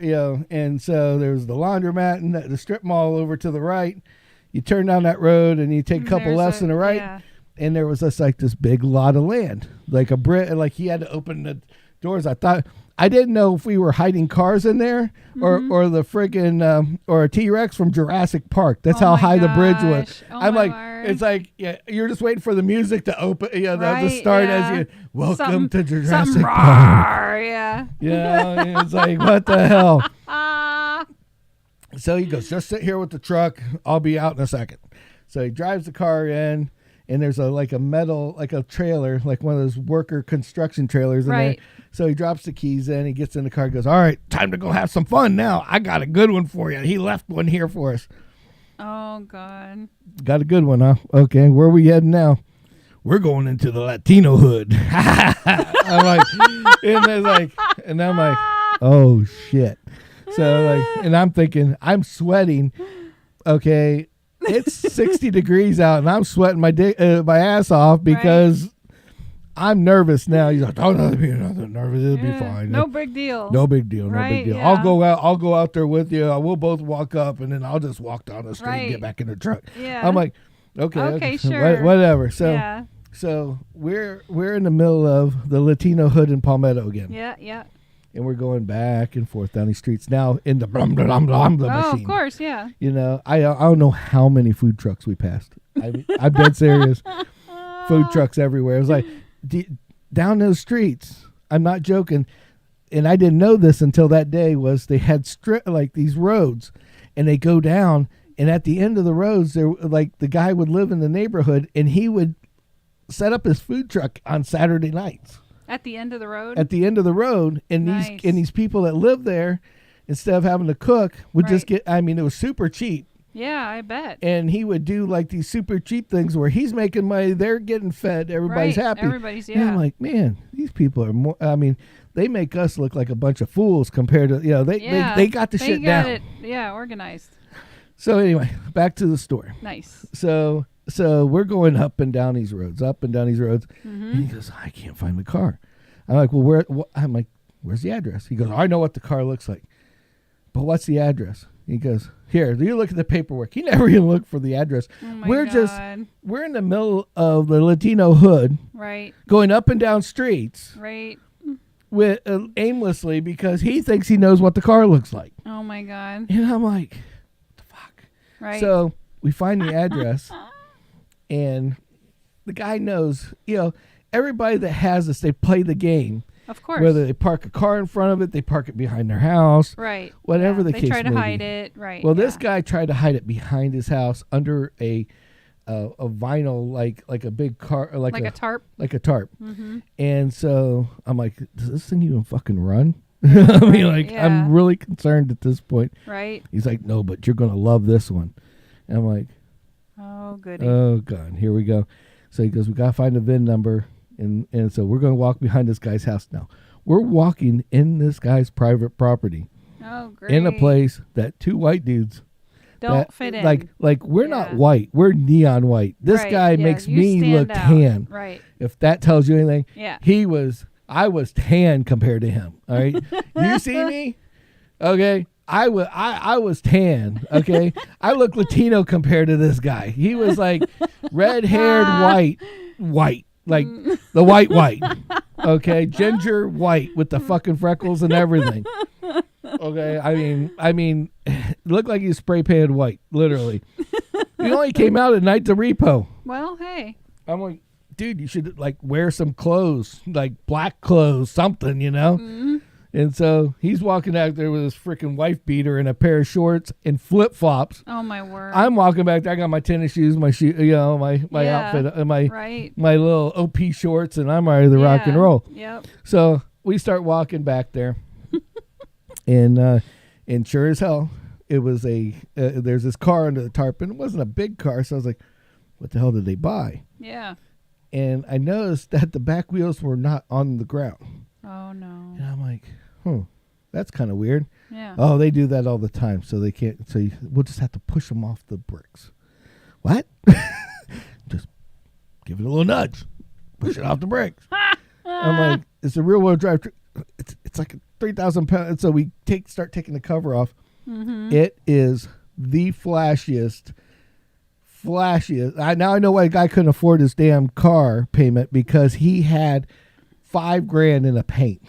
and so there's the laundromat and the strip mall over to the right. You turn down that road and you take a couple lefts and the right, and there was this big lot of land, like like he had to open the doors. I didn't know if we were hiding cars in there or the friggin' or a T-Rex from Jurassic Park. That's how high the bridge was. I'm like, it's like you're just waiting for the music to open, to start as you welcome to Jurassic Park. It's like, what the hell? So he goes, just sit here with the truck. I'll be out in a second. So he drives the car in, and there's a metal, like a trailer, like one of those worker construction trailers in there. So he drops the keys in, he gets in the car, goes, all right, time to go have some fun now. I got a good one for you. He left one here for us. Oh, God. Got a good one, huh? Okay, where are we heading now? We're going into the Latino hood. I'm like, and I'm like, oh, shit. So like, and I'm thinking, I'm sweating. Okay, it's 60 degrees out, and I'm sweating my ass off because I'm nervous now. He's like, don't be nothing nervous. It'll be fine. No big deal. No big deal. No Right, big deal. yeah. I'll go out there with you. We'll both walk up, and then I'll just walk down the street and get back in the truck. Yeah. I'm like, okay, sure. whatever. So. Yeah. So we're in the middle of the Latino hood in Palmetto again. Yeah. And we're going back and forth down these streets now in the blum blum blum blum machine. Oh, of course, yeah. You know, I don't know how many food trucks we passed. I'm dead serious. Food trucks everywhere. It was like down those streets. I'm not joking. And I didn't know this until that day. Was they had like these roads, and they go down, and at the end of the roads, there like the guy would live in the neighborhood, and he would set up his food truck on Saturday nights. At the end of the road? At the end of the road. And nice. these people that live there, instead of having to cook, would just get, I mean, it was super cheap. Yeah, I bet. And he would do like these super cheap things where he's making money, they're getting fed, everybody's happy. Everybody's, And I'm like, man, these people are more, I mean, they make us look like a bunch of fools compared to, you know, they got the shit down. It, organized. So anyway, back to the store. Nice. So we're going up and down these roads. And he goes, I can't find the car. I'm like, well, I'm like, where's the address? He goes, I know what the car looks like, but what's the address? He goes, here, you look at the paperwork. He never even looked for the address. Oh my God. We're in the middle of the Latino hood, right? Going up and down streets, right? With aimlessly because he thinks he knows what the car looks like. Oh my God. And I'm like, what the fuck? Right. So we find the address. And the guy knows, you know, everybody that has this, they play the game. Of course. Whether they park a car in front of it, they park it behind their house. Right. Whatever the case may be. They try to hide it. Right. Well, this guy tried to hide it behind his house under a vinyl, like a big car. Like a tarp. Like a tarp. Mm-hmm. And so I'm like, does this thing even fucking run? I mean, I'm really concerned at this point. Right. He's like, no, but you're going to love this one. And I'm like, oh, goody. Oh, God. Here we go. So he goes, we got to find the VIN number. And so we're going to walk behind this guy's house now. We're walking in this guy's private property. Oh, great. In a place that two white dudes don't fit in. Like we're not white. We're neon white. This guy makes me look tan. Right. If that tells you anything. Yeah. I was tan compared to him. All right. You see me? Okay. I was tan, okay? I look Latino compared to this guy. He was like red-haired white, like the white, okay? Ginger white with the fucking freckles and everything, okay? I mean, looked like he was spray-painted white, literally. He only came out at night to Repo. Well, hey. I'm like, dude, you should like wear some clothes, like black clothes, something, you know? Mm-hmm. And so he's walking out there with his freaking wife beater and a pair of shorts and flip flops. Oh my word! I'm walking back there. I got my tennis shoes, my shoe, you know, my outfit, and my little OP shorts, and I'm ready to rock and roll. Yep. So we start walking back there, and sure as hell, it was there's this car under the tarp, and it wasn't a big car. So I was like, what the hell did they buy? Yeah. And I noticed that the back wheels were not on the ground. Oh no. And I'm like, that's kind of weird. Yeah. Oh, they do that all the time, so they can't. So we'll just have to push them off the bricks. What? Just give it a little nudge, push it off the bricks. I'm like, it's a rear wheel drive. It's like 3,000 pounds. And so we start taking the cover off. Mm-hmm. It is the flashiest. Now I know why a guy couldn't afford his damn car payment, because he had $5,000 in a paint.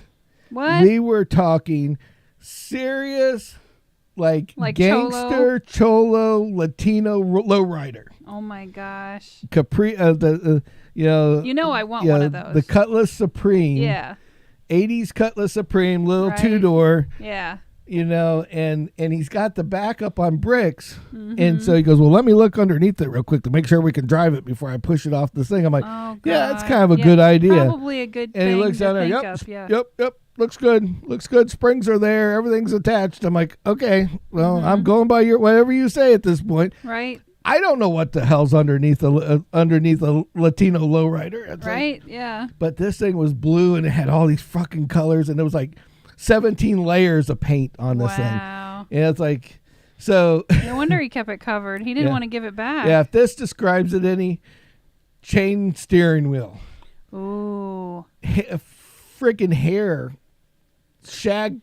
What? We were talking serious, like gangster, cholo, Latino lowrider. Oh my gosh. Capri, I want one of those. The Cutlass Supreme. Yeah. 80s Cutlass Supreme, little two-door. Yeah. You know, and he's got the backup on bricks. Mm-hmm. And so he goes, well, let me look underneath it real quick to make sure we can drive it before I push it off this thing. I'm like, yeah, that's kind of a good idea. Probably a good thing. And he looks down there, yep, looks good. Springs are there. Everything's attached. I'm like, okay, well, I'm going by whatever you say at this point. Right. I don't know what the hell's underneath a Latino lowrider. Right, yeah. But this thing was blue, and it had all these fucking colors, and it was like 17 layers of paint on this thing. And it's like, so. No wonder he kept it covered. He didn't want to give it back. Yeah, if this describes it any, chain steering wheel. Ooh. Freaking hair. Shag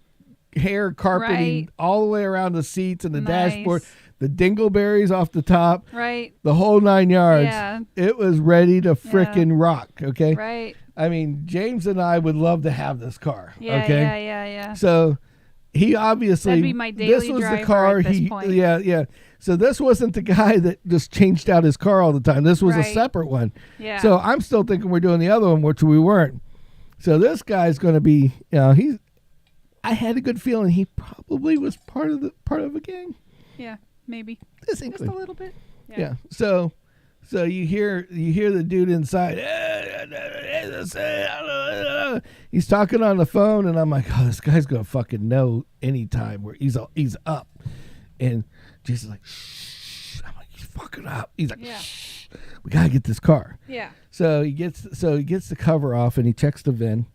hair carpeting all the way around the seats and the dashboard. The dingleberries off the top. Right. The whole 9 yards. Yeah. It was ready to frickin' rock, okay? Right. I mean, James and I would love to have this car, yeah, okay? Yeah. So, he obviously... That'd be my daily this was driver the car at this point. Yeah. So, this wasn't the guy that just changed out his car all the time. This was a separate one. Yeah. So, I'm still thinking we're doing the other one, which we weren't. So, this guy's going to be... I had a good feeling he probably was part of a gang. Yeah. Maybe just a little bit. Yeah. So you hear the dude inside. He's talking on the phone, and I'm like, oh, this guy's gonna fucking know anytime where he's up. And Jason's like, shh. I'm like, he's fucking up. He's like, shh. We gotta get this car. Yeah. So he gets the cover off, and he checks the VIN,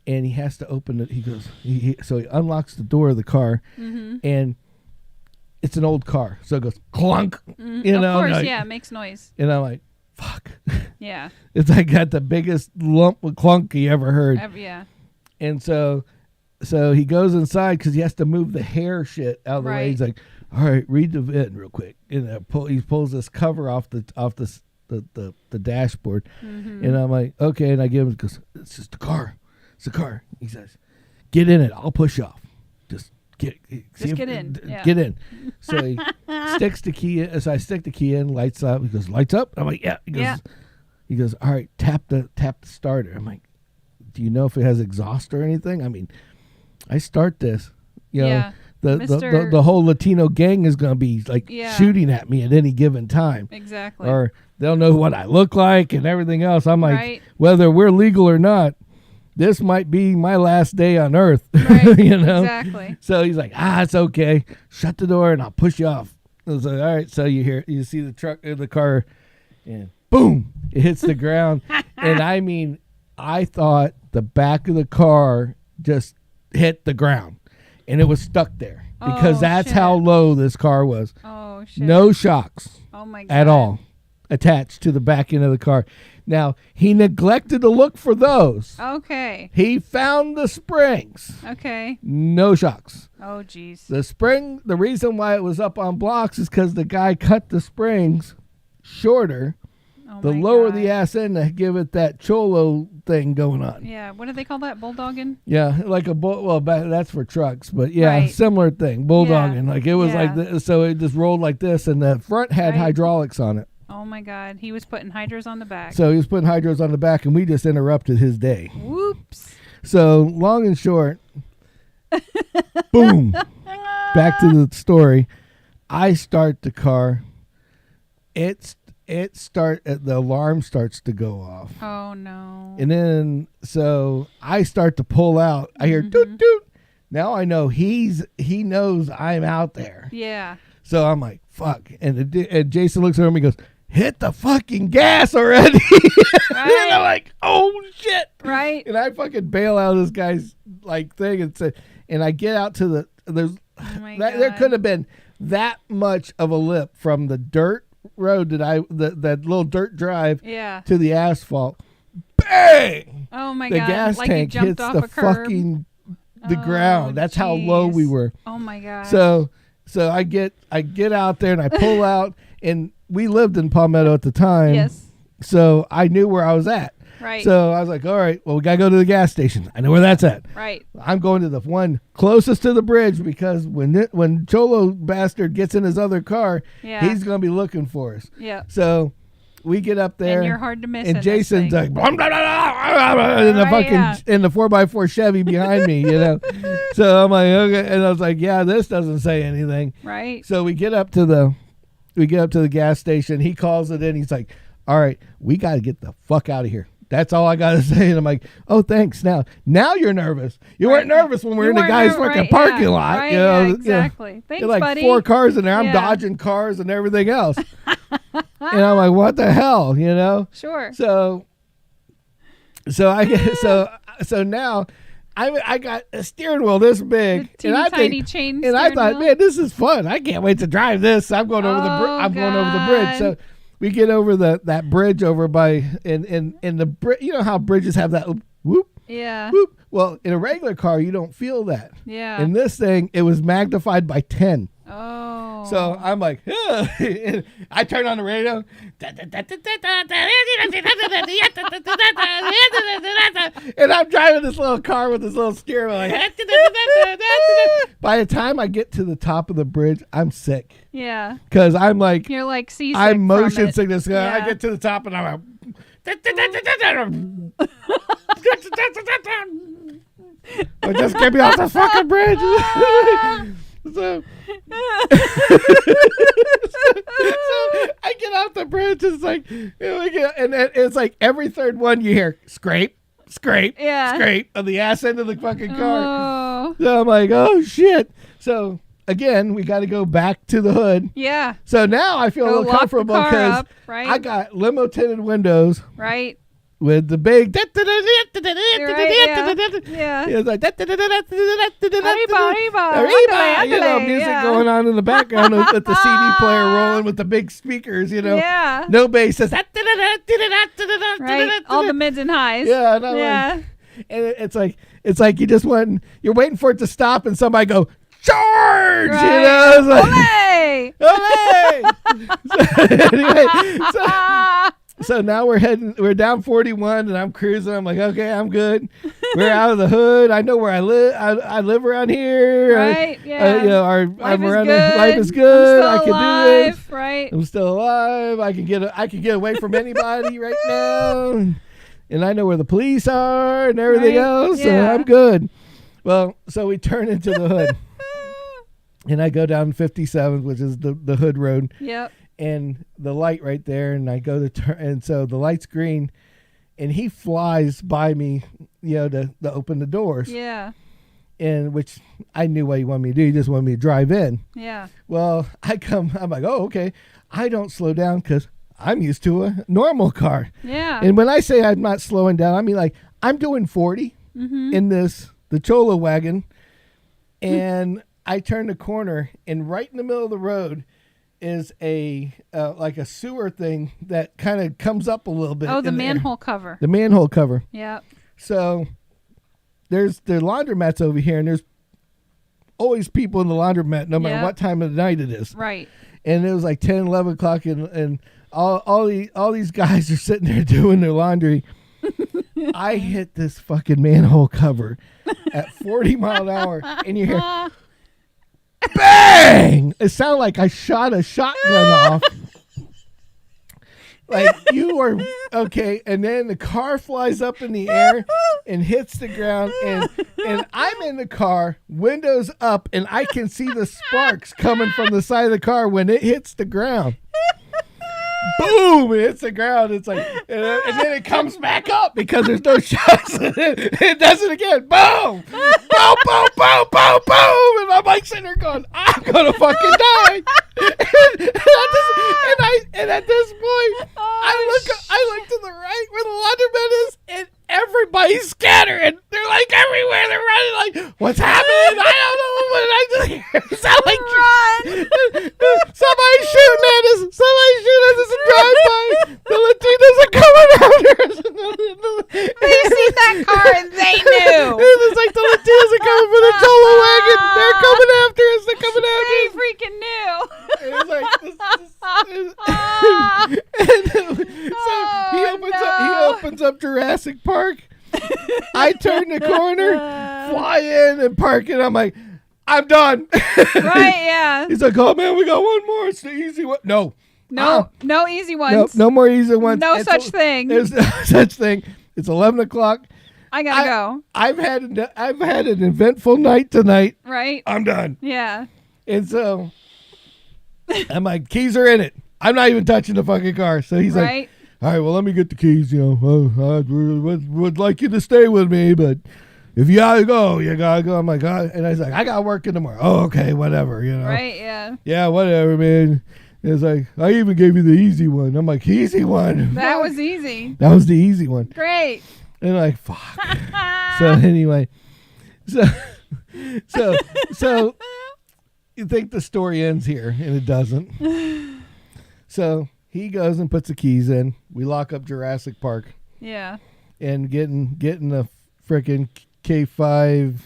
and he has to open it. He goes, so he unlocks the door of the car, and it's an old car, so it goes clunk. Mm-hmm. Of course, like, it makes noise. And I'm like, fuck. Yeah. It's like got the biggest lump of clunk you ever heard. Yeah. And so he goes inside because he has to move the hair shit out of the way. He's like, all right, read the VIN real quick. And he pulls this cover off the dashboard. Mm-hmm. And I'm like, okay. And I give him, because it's just a car. It's a car. He says, get in it. I'll push off. Get in. Yeah. Get in. So he sticks the key in. So I stick the key in, lights up. He goes, lights up? I'm like, yeah. He goes, all right, tap the starter. I'm like, do you know if it has exhaust or anything? I mean, I start this. The whole Latino gang is going to be like shooting at me at any given time. Exactly. Or they'll know what I look like and everything else. I'm like, whether we're legal or not, this might be my last day on earth. Right. Exactly. So he's like, it's okay. Shut the door and I'll push you off. I was like, all right. So you see the car, and boom, it hits the ground. And I mean, I thought the back of the car just hit the ground, and it was stuck there because that's how low this car was. Oh shit! No shocks. Oh my God. At all attached to the back end of the car. Now, he neglected to look for those. Okay. He found the springs. Okay. No shocks. Oh, jeez. The reason why it was up on blocks is because the guy cut the springs shorter. Oh, the lower the ass end to give it that cholo thing going on. Yeah. What do they call that? Bulldogging? Yeah. Like that's for trucks. But yeah, similar thing. Bulldogging. Yeah. Like it was like this. So it just rolled like this, and the front had hydraulics on it. Oh, my God. He was putting hydros on the back. So he was putting hydros on the back, and we just interrupted his day. Whoops. So long and short, boom. Back to the story. I start the car. The alarm starts to go off. Oh, no. And then, so I start to pull out. I hear doot, doot. Now I know he knows I'm out there. Yeah. So I'm like, fuck. And Jason looks at him and he goes, hit the fucking gas already. Right. And I'm like, oh shit. Right. And I fucking bail out of this guy's like thing and I get out to there could have been that much of a lip from the dirt road that little dirt drive to the asphalt. Bang! Oh my God. The gas tank hits the fucking ground. That's how low we were. Oh my God. So I get out there and I pull out, and we lived in Palmetto at the time. Yes. So I knew where I was at. Right. So I was like, all right, well, we got to go to the gas station. I know where that's at. Right. I'm going to the one closest to the bridge because when Cholo bastard gets in his other car, he's going to be looking for us. Yeah. So we get up there. And you're hard to miss. And Jason's like, blah, blah, blah, blah, in the 4x4 Chevy behind me, So I'm like, okay. And I was like, yeah, this doesn't say anything. Right. So we get up to the gas station. He calls it in. He's like, all right, we got to get the fuck out of here. That's all I got to say. And I'm like, oh, thanks. Now you're nervous. You weren't nervous when we were in the guy's fucking parking lot. Right, exactly. Thanks, like buddy. 4 cars in there. I'm dodging cars and everything else. And I'm like, what the hell, Sure. So now I got a steering wheel this big, tiny chain. And I thought, man, this is fun. I can't wait to drive this. I'm going over going over the bridge. So we get over that bridge over by in the bridge. You know how bridges have that whoop. Yeah. Whoop. Well, in a regular car, you don't feel that. Yeah. In this thing, it was magnified by 10. Oh. So I'm like, and I turn on the radio, and I'm driving this little car with this little steering wheel. Like, by the time I get to the top of the bridge, I'm sick. Yeah. Because I'm like, you're like seasick. I'm motion sickness. Yeah. I get to the top and I'm like, just get me off this fucking bridge. So I get off the bridge. It's like, and it's like every third one you hear scrape, scrape of the ass end of the fucking car. Oh. So I'm like, oh shit. So again, we got to go back to the hood. Yeah. So now I feel a little comfortable because I got limo tinted windows. Right. With the big, yeah. It's like Arriba, music going on in the background with the CD player rolling with the big speakers, Yeah. No bass says right. All the mids and highs. Yeah, and it's like you're waiting for it to stop and somebody go charge, right. It's like, Olé! Anyway, so now we're down 41 and I'm cruising. I'm like, okay, I'm good. We're out of the hood. I know where I live. I live around here. Right, yeah. Life is good. I can do this. Right. I'm still alive. I can get away from anybody right now. And I know where the police are and everything else. So I'm good. Well, so we turn into the hood. And I go down 57th, which is the hood road. Yep. And the light right there, and I go to turn, and so the light's green, and he flies by me, to open the doors. Yeah. And which I knew what he wanted me to do. He just wanted me to drive in. Yeah. Well, I'm like, oh, okay. I don't slow down because I'm used to a normal car. Yeah. And when I say I'm not slowing down, I mean like I'm doing 40 in the Cholo wagon, and I turn the corner, and right in the middle of the road is a like a sewer thing that kind of comes up a little bit. Oh, the manhole cover. The manhole cover. Yeah. So there's the laundromats over here, and there's always people in the laundromat no matter what time of the night it is. Right. And it was like 10, 11 o'clock, and all these guys are sitting there doing their laundry. I hit this fucking manhole cover at 40 mile an hour, and you hear bang! It sounded like I shot a shotgun off. Like you were okay, and then the car flies up in the air and hits the ground, and I'm in the car, windows up, and I can see the sparks coming from the side of the car when it hits the ground. Boom! It hits the ground. It's like, and then it comes back up because there's no shots. It does it again. Boom! Boom! Boom! Boom! Boom! Boom! And I'm like sitting there going, I'm gonna fucking die. And at this point, I look to the right where the laundromat is, and everybody's scattered. They're like everywhere. They're running. Like, what's happening? I don't know what I just hear. Sound like somebody's shooting at us. Somebody's shooting at us and drive by. The Latinos are coming after us. They see that car and they knew. It's like the Latinos are coming for the Cholo wagon. They're coming after us. They're coming after us. They freaking knew. And it's like he opens up Jurassic Park. I turn the corner, fly in, and park it. I'm like, I'm done. Right? Yeah. He's like, oh man, we got one more. It's the easy one. No easy ones. No more easy ones. No such thing. There's no such thing. It's 11 o'clock. I gotta go. I've had an eventful night tonight. Right. I'm done. Yeah. And so I'm like, keys are in it. I'm not even touching the fucking car. So he's like, all right, well, let me get the keys. I would like you to stay with me, but if you gotta go, you gotta go. I'm like, and I was like, I got work in tomorrow. Oh, okay, whatever, Right, yeah. Yeah, whatever, man. And it's like, I even gave you the easy one. I'm like, easy one. That was easy. That was the easy one. Great. And like, fuck. So anyway, So, so you think the story ends here, and it doesn't. So he goes and puts the keys in. We lock up Jurassic Park. Yeah. And getting a frickin' K5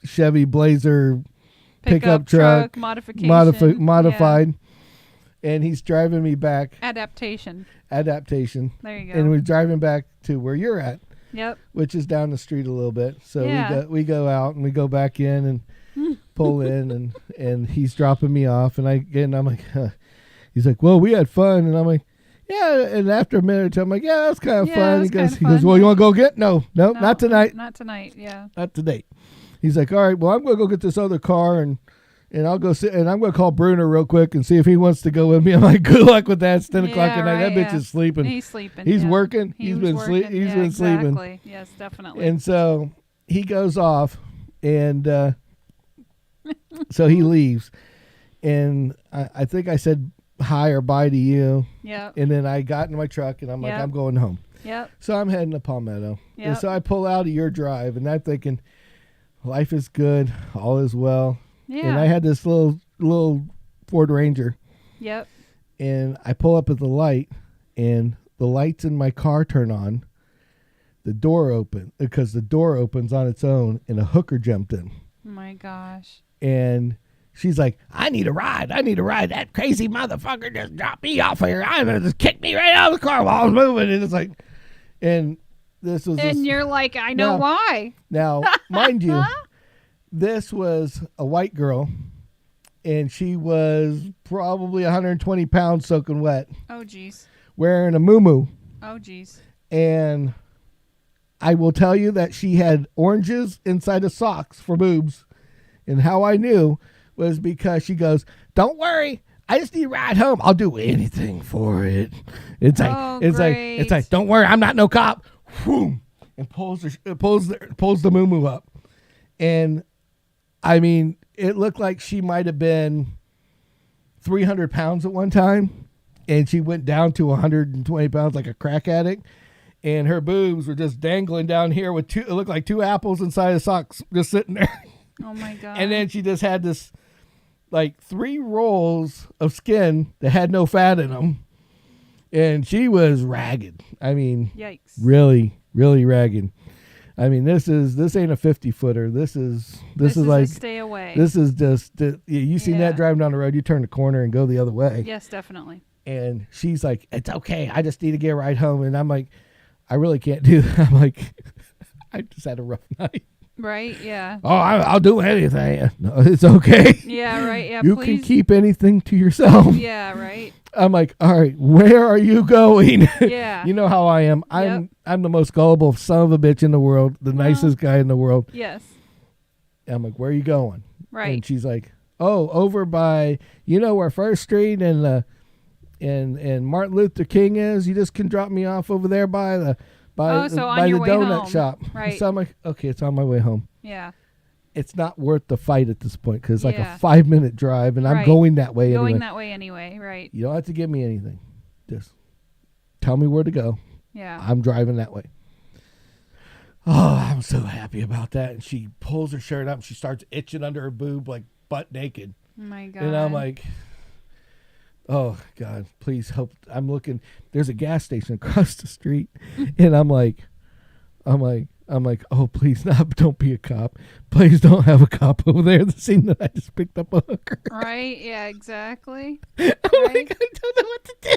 Chevy Blazer pickup truck modification. modified. Yeah. And he's driving me back. Adaptation. There you go. And we're driving back to where you're at. Yep. Which is down the street a little bit. So we go out and we go back in and pull in and he's dropping me off and I'm like, he's like, well, we had fun, and I'm like, yeah. And after a minute or two, I'm like, yeah, that's kind of fun. He goes, well, you want to go get? No, not tonight. Not tonight. Yeah. Not today. He's like, all right, well, I'm going to go get this other car and I'll go sit and I'm going to call Bruno real quick and see if he wants to go with me. I'm like, good luck with that. It's 10 o'clock at night. That bitch is sleeping. He's sleeping. He's working. He's been sleeping. Exactly. Yes, definitely. And so he goes off and so he leaves. And I think I said hi or bye to you. Yeah. And then I got in my truck and I'm like, I'm going home. Yep. So I'm heading to Palmetto. Yep. And so I pull out of your drive and I'm thinking, life is good. All is well. Yeah. And I had this little Ford Ranger. Yep. And I pull up at the light and the lights in my car turn on. The door open because the door opens on its own and a hooker jumped in. Oh my gosh. And she's like, I need a ride. That crazy motherfucker just dropped me off here. I'm going to just kick me right out of the car while I was moving. And it's like, and this was. And you're like, I know why. Now, mind you, this was a white girl, and she was probably 120 pounds soaking wet. Oh, geez. Wearing a muumuu. Oh, geez. And I will tell you that she had oranges inside of socks for boobs. And how I knew was because she goes, don't worry, I just need a ride home. I'll do anything for it. It's like, don't worry, I'm not no cop. Whoom, and pulls the muumuu up. And I mean, it looked like she might have been 300 pounds at one time. And she went down to 120 pounds like a crack addict. And her boobs were just dangling down here with it looked like two apples inside of socks just sitting there. Oh my God. And then she just had this like 3 rolls of skin that had no fat in them. And she was ragged. I mean, yikes. Really, really ragged. I mean, this ain't a 50-footer. This is like, stay away. This is just, you seen that driving down the road, you turn the corner and go the other way. Yes, definitely. And she's like, it's okay. I just need to get a ride home. And I'm like, I really can't do that. I'm like, I just had a rough night. Right, yeah. Oh, I'll do anything. No, it's okay. Yeah, right, yeah, you please. can keep anything to yourself. Yeah, right. I'm like, all right, where are you going? Yeah. You know how I am. I'm the most gullible son of a bitch in the world, the nicest guy in the world. Yes. And I'm like, where are you going? Right. And she's like, oh, over by, where First Street and Martin Luther King is. You just can drop me off over there by the donut home. shop. Right. So I'm like, okay, it's on my way home. Yeah. It's not worth the fight at this point because it's like a 5-minute drive, and I'm going that way anyway. Right. You don't have to give me anything. Just tell me where to go. Yeah. I'm driving that way. Oh, I'm so happy about that. And she pulls her shirt up and she starts itching under her boob like butt naked. Oh my God. And I'm like, oh God, please help. I'm looking, there's a gas station across the street. And I'm like, oh, please don't be a cop. Please don't have a cop over there. The scene that I just picked up a hooker. Right. Yeah, exactly. I'm like, I don't know what to do.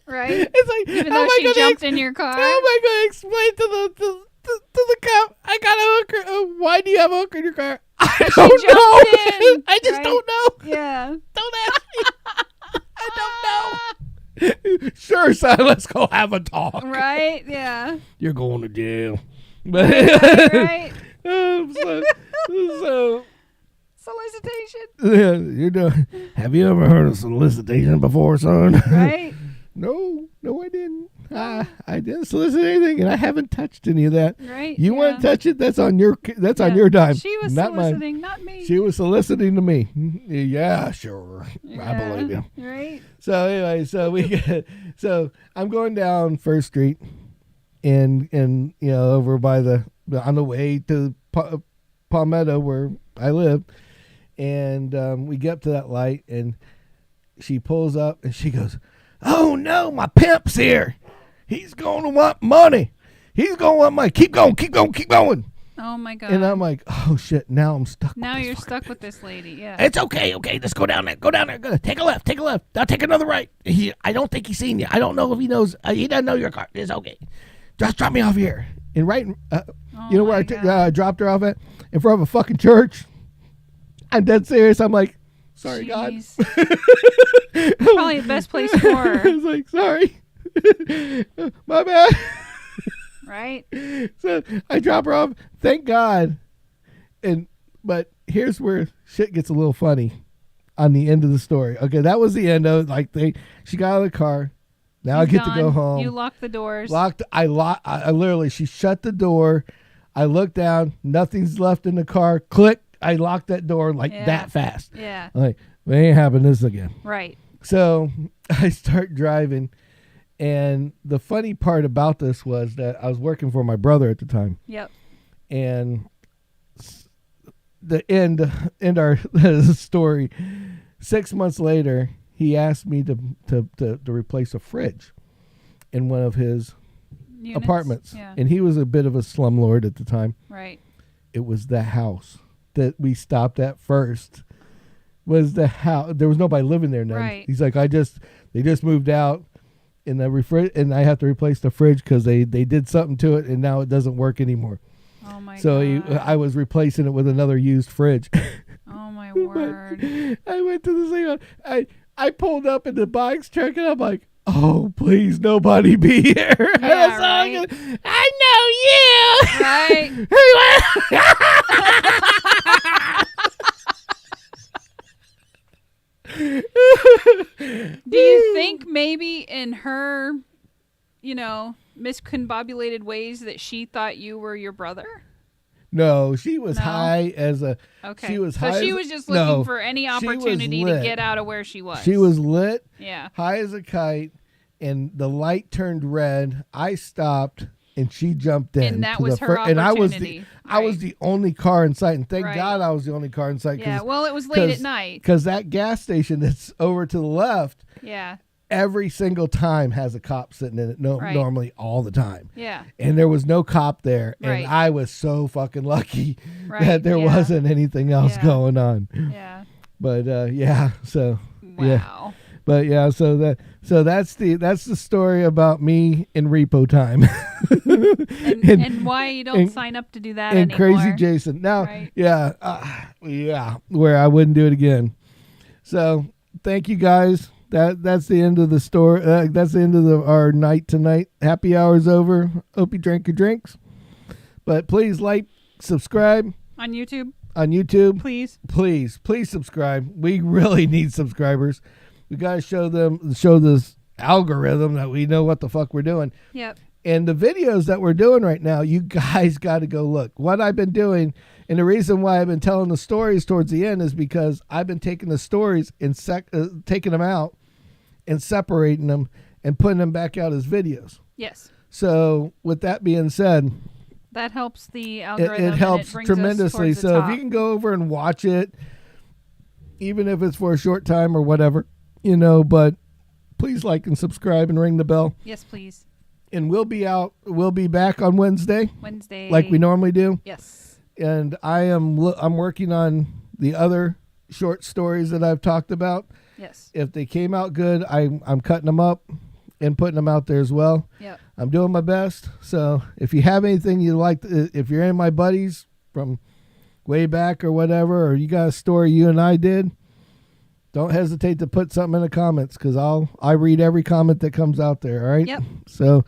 Right. It's like, even though she jumped in your car. How am I going to explain to the cop, I got a hooker. Why do you have a hooker in your car? I don't know. I just don't know. Yeah. Don't ask me. I don't know. Sure, son, let's go have a talk. Right, yeah. You're going to jail. But right. so solicitation. Yeah, you're doing. Have you ever heard of solicitation before, son? Right. No, I didn't. I didn't solicit anything, and I haven't touched any of that. Right. You want to touch it? That's on your dime. She was not soliciting, mine. not me. She was soliciting to me. Yeah, sure. Yeah. I believe you. Right. So anyway, so I'm going down First Street, and over by on the way to Palmetto where I live. And we get up to that light, and she pulls up, and she goes, "Oh, no, my pimp's here. He's going to want money. He's going to want money. Keep going, keep going, keep going." Oh, my God. And I'm like, oh, shit, now I'm stuck Now with this you're fucking stuck bitch. with this lady, yeah. It's okay, let's go down there. Go down there. Go. Take a left, take a left. Now take another right. I don't think he's seen you. I don't know if he knows. He doesn't know your car. It's okay. Just drop me off here. And right, you know where I dropped her off at? In front of a fucking church. I'm dead serious. I'm like, sorry, Jeez. God. Probably the best place for her. I was like, sorry. My bad. Right? So I drop her off. Thank God. But here's where shit gets a little funny on the end of the story. Okay, that was the end of it. She got out of the car. Now She's I get gone. to go home. You locked the doors. I literally, she shut the door. I looked down. Nothing's left in the car. Click. I locked that door that fast. Yeah. I'm like, we ain't having this again. Right. So I start driving. And the funny part about this was that I was working for my brother at the time. Yep. And the end our story, 6 months later, he asked me to replace a fridge in one of his apartments. Yeah. And he was a bit of a slumlord at the time. Right. It was the house that we stopped at first. Was the house. There was nobody living there then. Right. He's like, they just moved out. And and I have to replace the fridge because they did something to it, and now it doesn't work anymore. Oh my God. I was replacing it with another used fridge. Oh my word. I went to the thing. I pulled up in the box truck, and I'm like, oh, please, nobody be here. Yeah, right. I know you. Right. Do you think maybe in her, miscombobulated ways that she thought you were your brother? No, she was high as a. Okay. She was so high. She was just looking for any opportunity to get out of where she was. She was lit. Yeah. High as a kite, and the light turned red. I stopped, and she jumped in. And that was her opportunity. And I was the only car in sight, and thank God I was the only car in sight. Yeah. Well, it was late at night. Because that gas station that's over to the left. Yeah. Every single time has a cop sitting in it. Normally all the time. Yeah. And there was no cop there, and Right. I was so fucking lucky that there wasn't anything else going on. Yeah. But so wow. Yeah. But yeah, so that's the story about me in Repo Time. and why you don't sign up to do that and anymore. Crazy Jason. Now, where I wouldn't do it again. So thank you guys. That's the end of the story. That's the end of our night tonight. Happy hour's over. Hope you drank your drinks. But please subscribe on YouTube. Please subscribe. We really need subscribers. We gotta show this algorithm that we know what the fuck we're doing. Yep. And the videos that we're doing right now, you guys got to go look. What I've been doing, and the reason why I've been telling the stories towards the end is because I've been taking the stories and taking them out and separating them and putting them back out as videos. Yes. So with that being said, that helps the algorithm. It helps tremendously. So if you can go over and watch it, even if it's for a short time or whatever, but please like and subscribe and ring the bell. Yes, please. And we'll be back on Wednesday. Like we normally do. Yes. And I'm working on the other short stories that I've talked about. Yes. If they came out good, I'm cutting them up and putting them out there as well. Yep. I'm doing my best. So if you have anything you like, if you're any of my buddies from way back or whatever, or you got a story you and I did, don't hesitate to put something in the comments, because I read every comment that comes out there. All right. Yep. So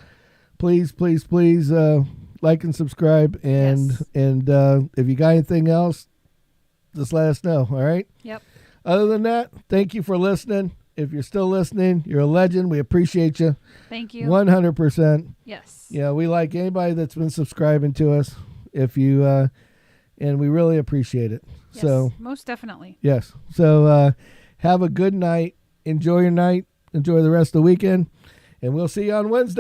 please like and subscribe, and if you got anything else, just let us know. All right. Yep. Other than that, thank you for listening. If you're still listening, you're a legend. We appreciate you. Thank you. 100%. Yes. Yeah, we like anybody that's been subscribing to us. If you and we really appreciate it. Yes, so most definitely. Yes. So have a good night. Enjoy your night. Enjoy the rest of the weekend. And we'll see you on Wednesday.